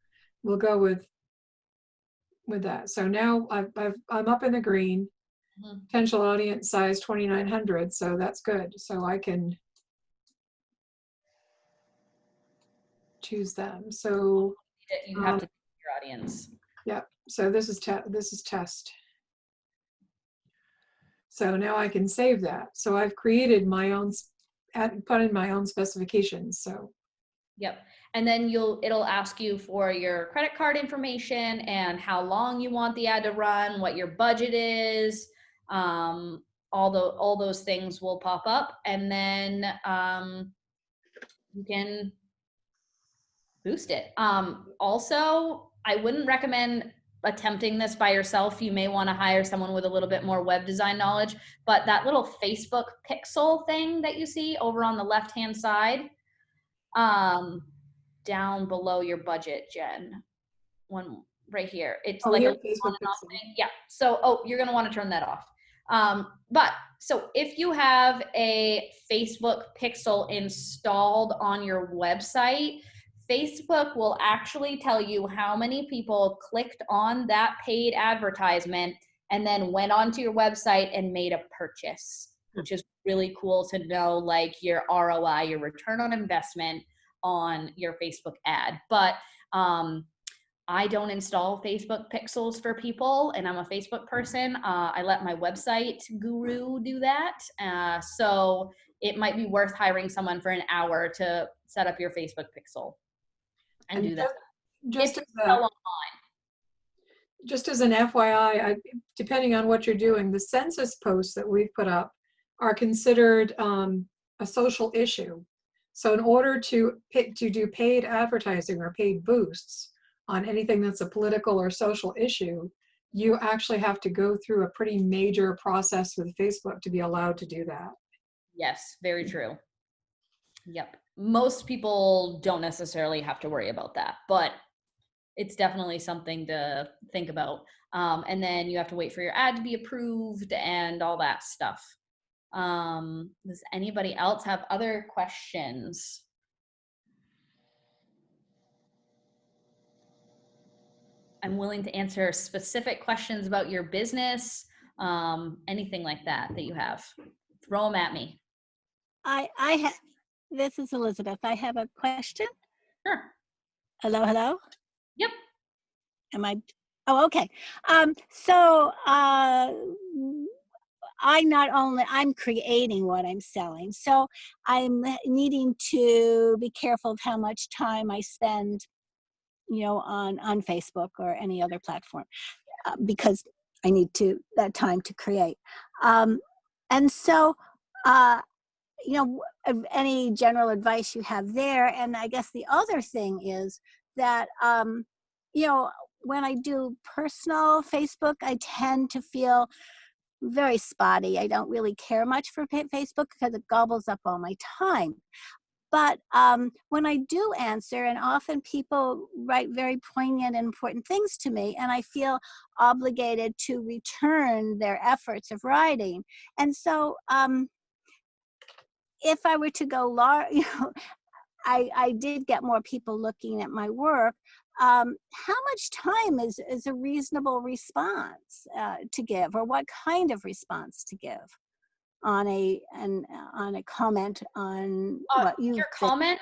we'll go with that. So now I'm up in the green. Potential audience size 2,900, so that's good. So I can choose them. So you have to choose your audience. Yeah. So this is test. So now I can save that. So I've created my own, put in my own specifications. So Yep. And then it'll ask you for your credit card information and how long you want the ad to run, what your budget is. All those things will pop up, and then you can boost it. Also, I wouldn't recommend attempting this by yourself. You may want to hire someone with a little bit more web design knowledge, but that little Facebook pixel thing that you see over on the left-hand side, down below your budget, Jen, one right here. It's Oh, like here, a on Facebook and off Pixel. thing. Yeah. So, you're going to want to turn that off. But so if you have a Facebook pixel installed on your website, Facebook will actually tell you how many people clicked on that paid advertisement and then went onto your website and made a purchase, which is really cool to know, like your ROI, your return on investment on your Facebook ad. But I don't install Facebook pixels for people, and I'm a Facebook person. I let my website guru do that. So it might be worth hiring someone for an hour to set up your Facebook pixel and do that. Just If as you sell online. just as an FYI, depending on what you're doing, the census posts that we've put up are considered a social issue. So in order to do paid advertising or paid boosts on anything that's a political or social issue, you actually have to go through a pretty major process with Facebook to be allowed to do that. Yes, very true. Yep. Most people don't necessarily have to worry about that, but it's definitely something to think about. And then you have to wait for your ad to be approved and all that stuff. Does anybody else have other questions? I'm willing to answer specific questions about your business, anything like that you have. Throw them at me. This is Elizabeth. I have a question. Sure. Hello? Yep. Oh, okay. I'm creating what I'm selling. So I'm needing to be careful of how much time I spend, on Facebook or any other platform, because I need that time to create. And so, any general advice you have there. And I guess the other thing is that, when I do personal Facebook, I tend to feel very spotty. I don't really care much for Facebook because it gobbles up all my time. But when I do answer, and often people write very poignant and important things to me, and I feel obligated to return their efforts of writing. And so if I were to go large, I did get more people looking at my work. How much time is a reasonable response to give, or what kind of response to give on a comment on what you your comment?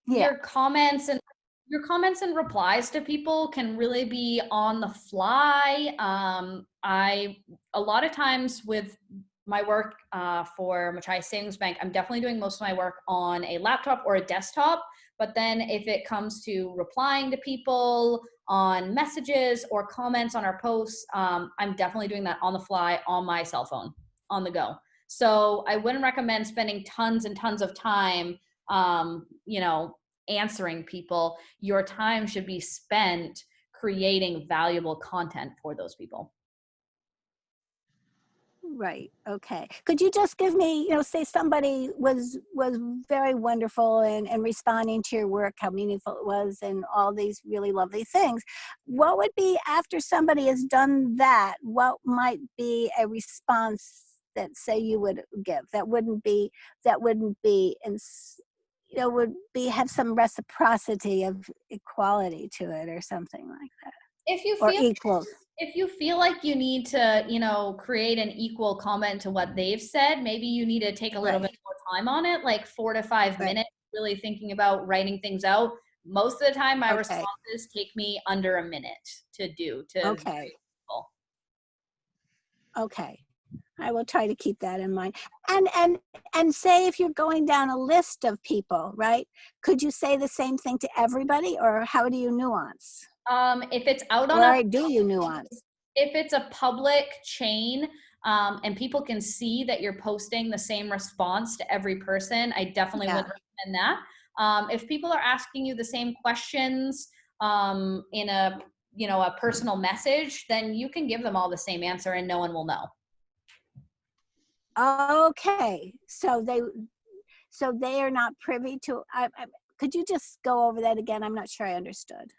Yeah. Your comments and replies to people can really be on the fly. A lot of times with my work for Machias Savings Bank, I'm definitely doing most of my work on a laptop or a desktop. But then if it comes to replying to people on messages or comments on our posts, I'm definitely doing that on the fly on my cell phone, on the go. So I wouldn't recommend spending tons and tons of time, answering people. Your time should be spent creating valuable content for those people. Right. Okay. Could you just give me, say somebody was very wonderful and responding to your work, how meaningful it was, and all these really lovely things. What would be, after somebody has done that, what might be a response that, say, you would give that wouldn't be would have some reciprocity of equality to it, or something like that? If you feel like you need to, create an equal comment to what they've said, maybe you need to take a little bit more time on it, like 4 to 5 minutes, really thinking about writing things out. Most of the time, my responses take me under a minute to do. Okay. I will try to keep that in mind. And say if you're going down a list of people, right? Could you say the same thing to everybody, or how do you nuance? If it's out on a, Or do you nuance? if it's a public chain, and people can see that you're posting the same response to every person, I definitely would recommend that. If people are asking you the same questions in a, you know, a personal message, then you can give them all the same answer and no one will know. Okay, so they are not privy to. Could you just go over that again? I'm not sure I understood.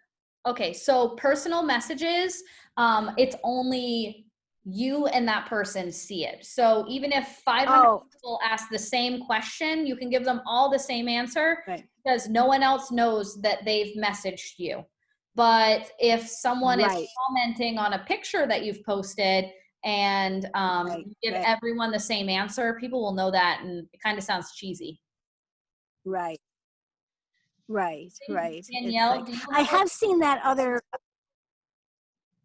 Okay, so personal messages, it's only you and that person see it. So even if 500 people ask the same question, you can give them all the same answer, right, because no one else knows that they've messaged you. But if someone is commenting on a picture that you've posted and you give everyone the same answer, people will know that, and it kind of sounds cheesy. Right. Right. Danielle, I have seen that other.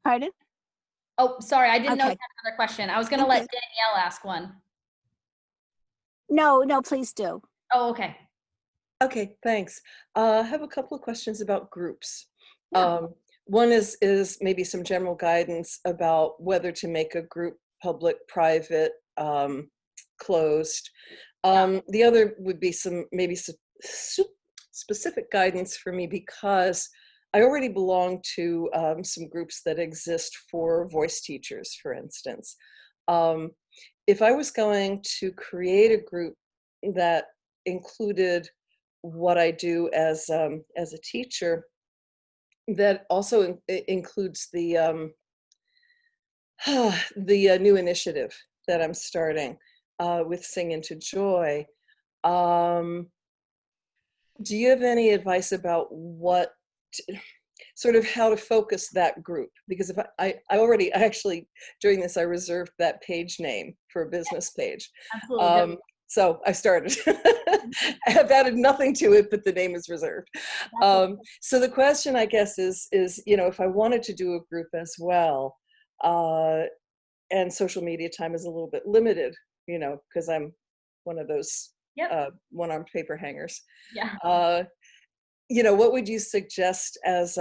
Pardon? Oh, sorry, I didn't know you had another question. I was going to let Danielle ask one. No, please do. Oh, okay. Okay, thanks. I have a couple of questions about groups. One is maybe some general guidance about whether to make a group public, private, closed. The other would be some specific guidance for me, because I already belong to some groups that exist for voice teachers, for instance. If I was going to create a group that included what I do as a teacher, that also includes the the new initiative that I'm starting with Sing Into Joy. Do you have any advice about sort of how to focus that group? Because if I actually, during this, I reserved that page name for a business page. Absolutely. So I started. I have added nothing to it, but the name is reserved. So the question, I guess, is, you know, if I wanted to do a group as well, and social media time is a little bit limited, you know, because I'm one of those one-armed paper hangers. Yeah. You know, what would you suggest as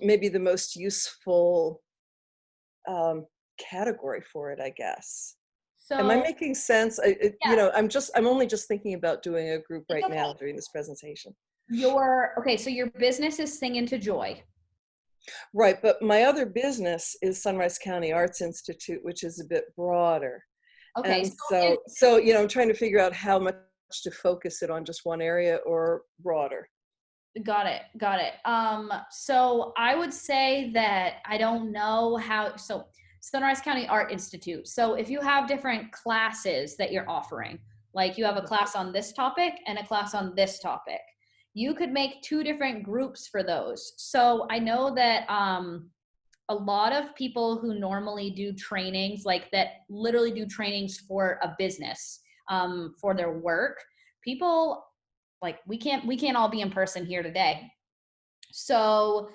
maybe the most useful category for it, I guess? So, am I making sense? You know, I'm only just thinking about doing a group right now during this presentation. So your business is Sing Into Joy. Right, but my other business is Sunrise County Arts Institute, which is a bit broader. Okay. And so you know, I'm trying to figure out how much to focus it on just one area or broader. Got it. So I would say that I don't know how, so Sunrise County Art Institute. So if you have different classes that you're offering, like you have a class on this topic and a class on this topic, you could make 2 different groups for those. So I know that a lot of people who normally do trainings, like that literally do trainings for a business, for their work, people, like we can't all be in person here today. So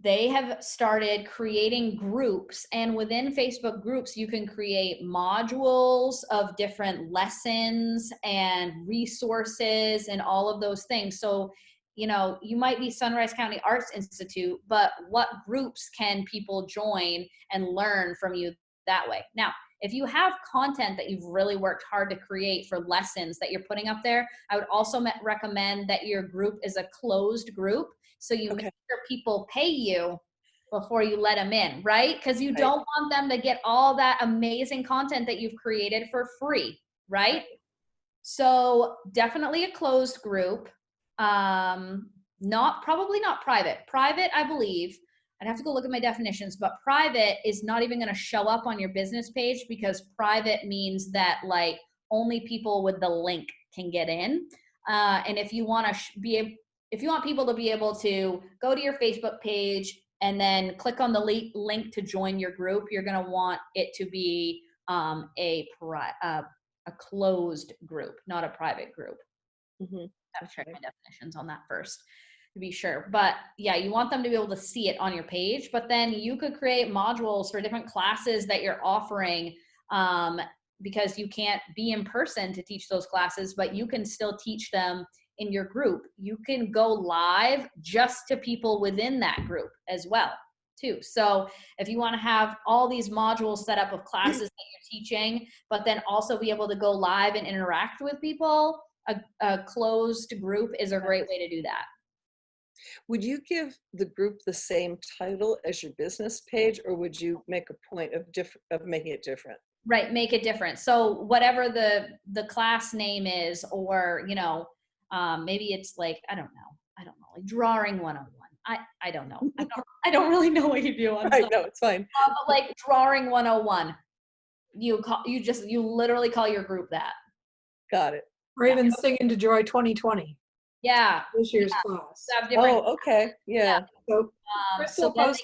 they have started creating groups, and within Facebook groups, you can create modules of different lessons and resources and all of those things. So, you know, you might be Sunrise County Arts Institute, but what groups can people join and learn from you that way? Now, if you have content that you've really worked hard to create for lessons that you're putting up there, I would also recommend that your group is a closed group. So you make sure people pay you before you let them in, right? Because you don't want them to get all that amazing content that you've created for free, right? So definitely a closed group. Probably not private. Private, I believe, I'd have to go look at my definitions, but private is not even going to show up on your business page, because private means that like only people with the link can get in. And if you want to if you want people to be able to go to your Facebook page and then click on the link to join your group, you're going to want it to be a closed group, not a private group. Mm-hmm. I've checked my definitions on that first to be sure. But yeah, you want them to be able to see it on your page, but then you could create modules for different classes that you're offering because you can't be in person to teach those classes, but you can still teach them in your group. You can go live just to people within that group as well, too. So if you want to have all these modules set up of classes that you're teaching, but then also be able to go live and interact with people, a closed group is a great way to do that. Would you give the group the same title as your business page, or would you make a point of making it different? Right, make it different. So whatever the class name is, or maybe it's like I don't know, like drawing 101. I don't know. I don't really know what you do. Right, no, it's fine. But like drawing 101, you literally call your group that. Got it. Or even Singing to Joy 2020, Yeah. this year's class. Have different, Oh, okay, yeah. So so Crystal then post,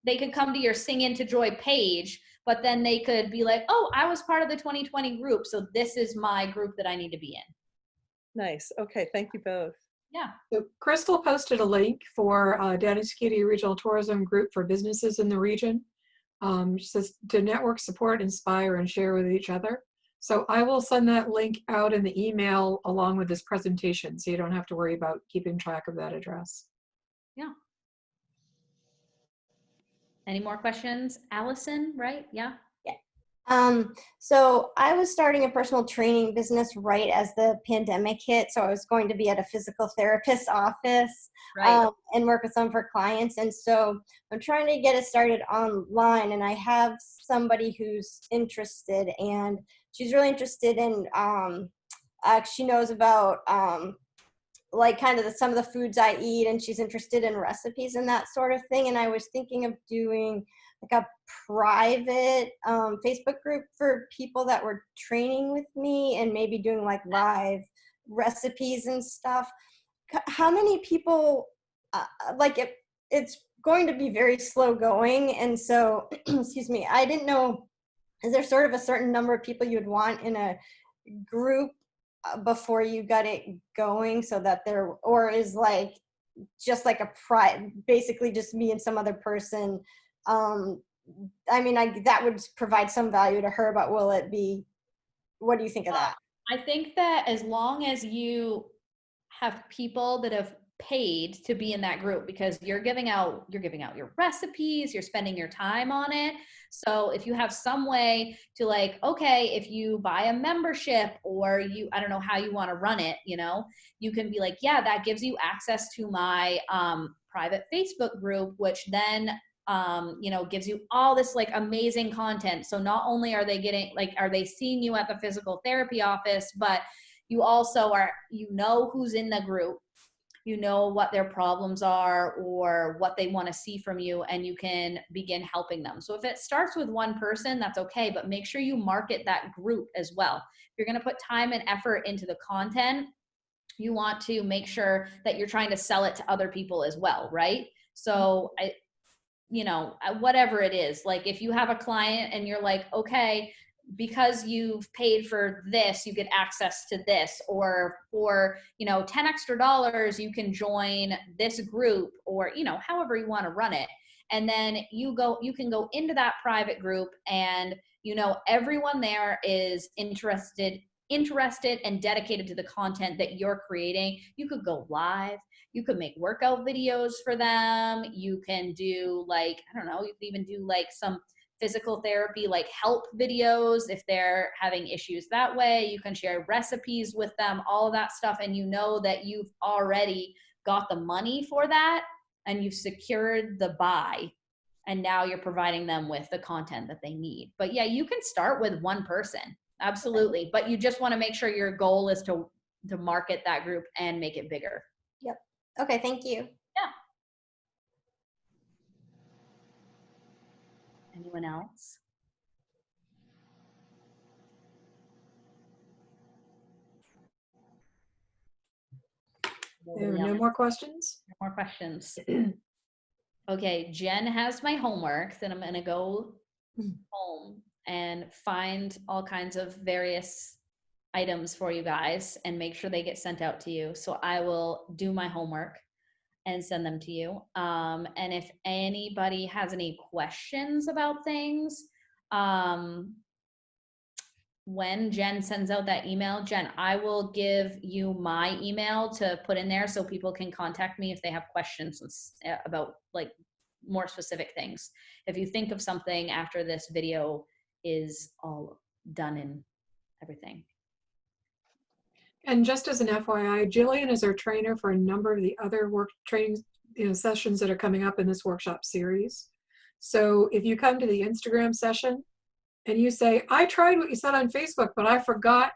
they could come to your Sing Into Joy page, but then they could be like, oh, I was part of the 2020 group, so this is my group that I need to be in. Nice. Okay, thank you both. Yeah. so Crystal posted a link for Daniscudi Regional Tourism Group for businesses in the region. She says to network, support, inspire, and share with each other. So I will send that link out in the email along with this presentation, so you don't have to worry about keeping track of that address. Yeah. Any more questions? Allison, right? Yeah. So I was starting a personal training business right as the pandemic hit. So I was going to be at a physical therapist's office, Right. and work with some for clients. And so I'm trying to get it started online, and I have somebody who's interested, and she's really interested in, she knows about, like kind of some of the foods I eat, and she's interested in recipes and that sort of thing. And I was thinking of doing like a private Facebook group for people that were training with me, and maybe doing like live recipes and stuff. How many people, it's going to be very slow going. And so, excuse me, I didn't know, is there sort of a certain number of people you'd want in a group before you got it going, so that there, or is like just like basically just me and some other person? I mean, that would provide some value to her, but will it be, what do you think of that? I think that as long as you have people that have paid to be in that group, because you're giving out your recipes, you're spending your time on it. So if you have some way to like, okay, if you buy a membership, or I don't know how you want to run it, you can be like, yeah, that gives you access to my private Facebook group, which then gives you all this like amazing content. So not only are they seeing you at the physical therapy office, but you also who's in the group, what their problems are or what they want to see from you, and you can begin helping them. So if it starts with one person, that's okay, but make sure you market that group as well. If you're going to put time and effort into the content, you want to make sure that you're trying to sell it to other people as well, right? So whatever it is, like if you have a client and you're like, okay, because you've paid for this, you get access to this, or for $10 extra you can join this group, or however you want to run it. And then you can go into that private group, and everyone there is interested and dedicated to the content that you're creating. You could go live. You could make workout videos for them. You can do like, I don't know, you could even do like some physical therapy, like help videos if they're having issues that way. You can share recipes with them, all of that stuff. And that you've already got the money for that, and you've secured the buy. And now you're providing them with the content that they need. But yeah, you can start with one person. Absolutely. But you just want to make sure your goal is to market that group and make it bigger. Yep. Okay, thank you. Yeah. Anyone else? There are no more questions? No more questions. Okay, Jen has my homework, then I'm going to go home and find all kinds of various items for you guys and make sure they get sent out to you. So I will do my homework and send them to you. And if anybody has any questions about things, when Jen sends out that email, Jen, I will give you my email to put in there so people can contact me if they have questions about like more specific things. If you think of something after this video is all done and everything. And just as an FYI, Jillian is our trainer for a number of the other training sessions that are coming up in this workshop series. So if you come to the Instagram session and you say, I tried what you said on Facebook, but I forgot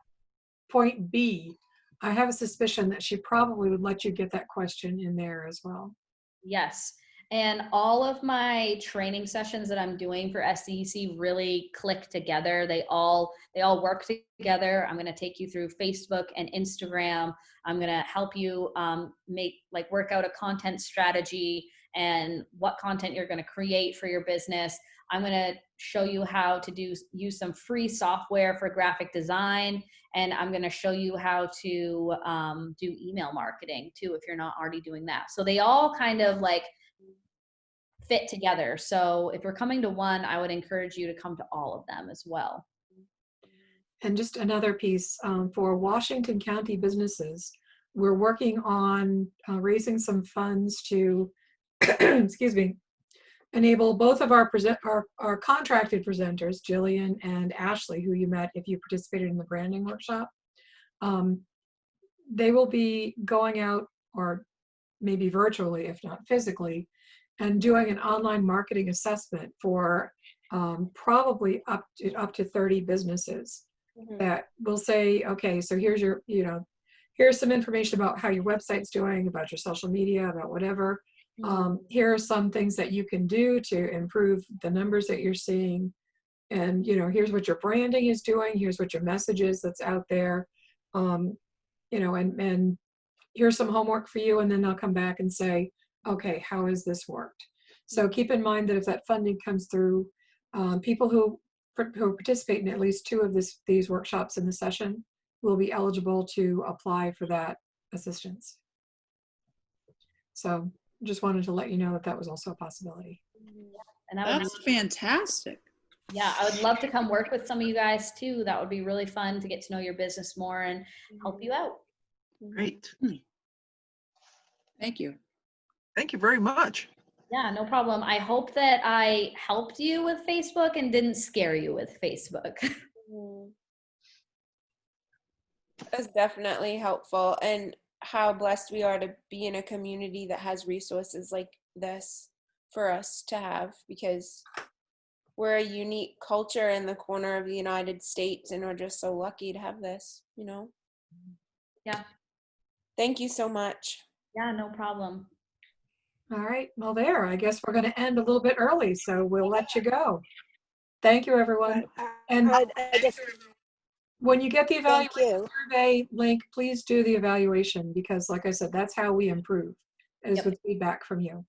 point B, I have a suspicion that she probably would let you get that question in there as well. Yes. And all of my training sessions that I'm doing for SCEC really click together. They all work together. I'm going to take you through Facebook and Instagram. I'm going to help you work out a content strategy and what content you're going to create for your business. I'm going to show you how to use some free software for graphic design. And I'm going to show you how to do email marketing too, if you're not already doing that. So they all kind of like fit together. So if you're coming to one, I would encourage you to come to all of them as well. And just another piece for Washington County businesses, we're working on raising some funds to, excuse me, enable both of our contracted presenters, Jillian and Ashley, who you met if you participated in the branding workshop. They will be going out, or maybe virtually, if not physically, and doing an online marketing assessment for probably up to 30 businesses. Mm-hmm. That will say, okay, so here's your, here's some information about how your website's doing, about your social media, about whatever. Here are some things that you can do to improve the numbers that you're seeing. And, here's what your branding is doing. Here's what your message is that's out there. And here's some homework for you. And then they'll come back and say, okay, how has this worked? So keep in mind that if that funding comes through, people who participate in at least 2 of these workshops in the session will be eligible to apply for that assistance. So just wanted to let you know that that was also a possibility. And that's fantastic. Yeah, I would love to come work with some of you guys too. That would be really fun to get to know your business more and help you out. Great. Thank you. Thank you very much. Yeah, no problem. I hope that I helped you with Facebook and didn't scare you with Facebook. That's definitely helpful, and how blessed we are to be in a community that has resources like this for us to have, because we're a unique culture in the corner of the United States, and we're just so lucky to have this, Yeah. Thank you so much. Yeah, no problem. All right, well I guess we're going to end a little bit early, so we'll let you go. Thank you, everyone. And when you get the evaluation survey link, please do the evaluation, because like I said, that's how we improve, is with feedback from you.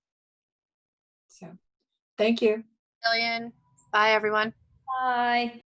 So thank you. Jillian. Bye, everyone. Bye.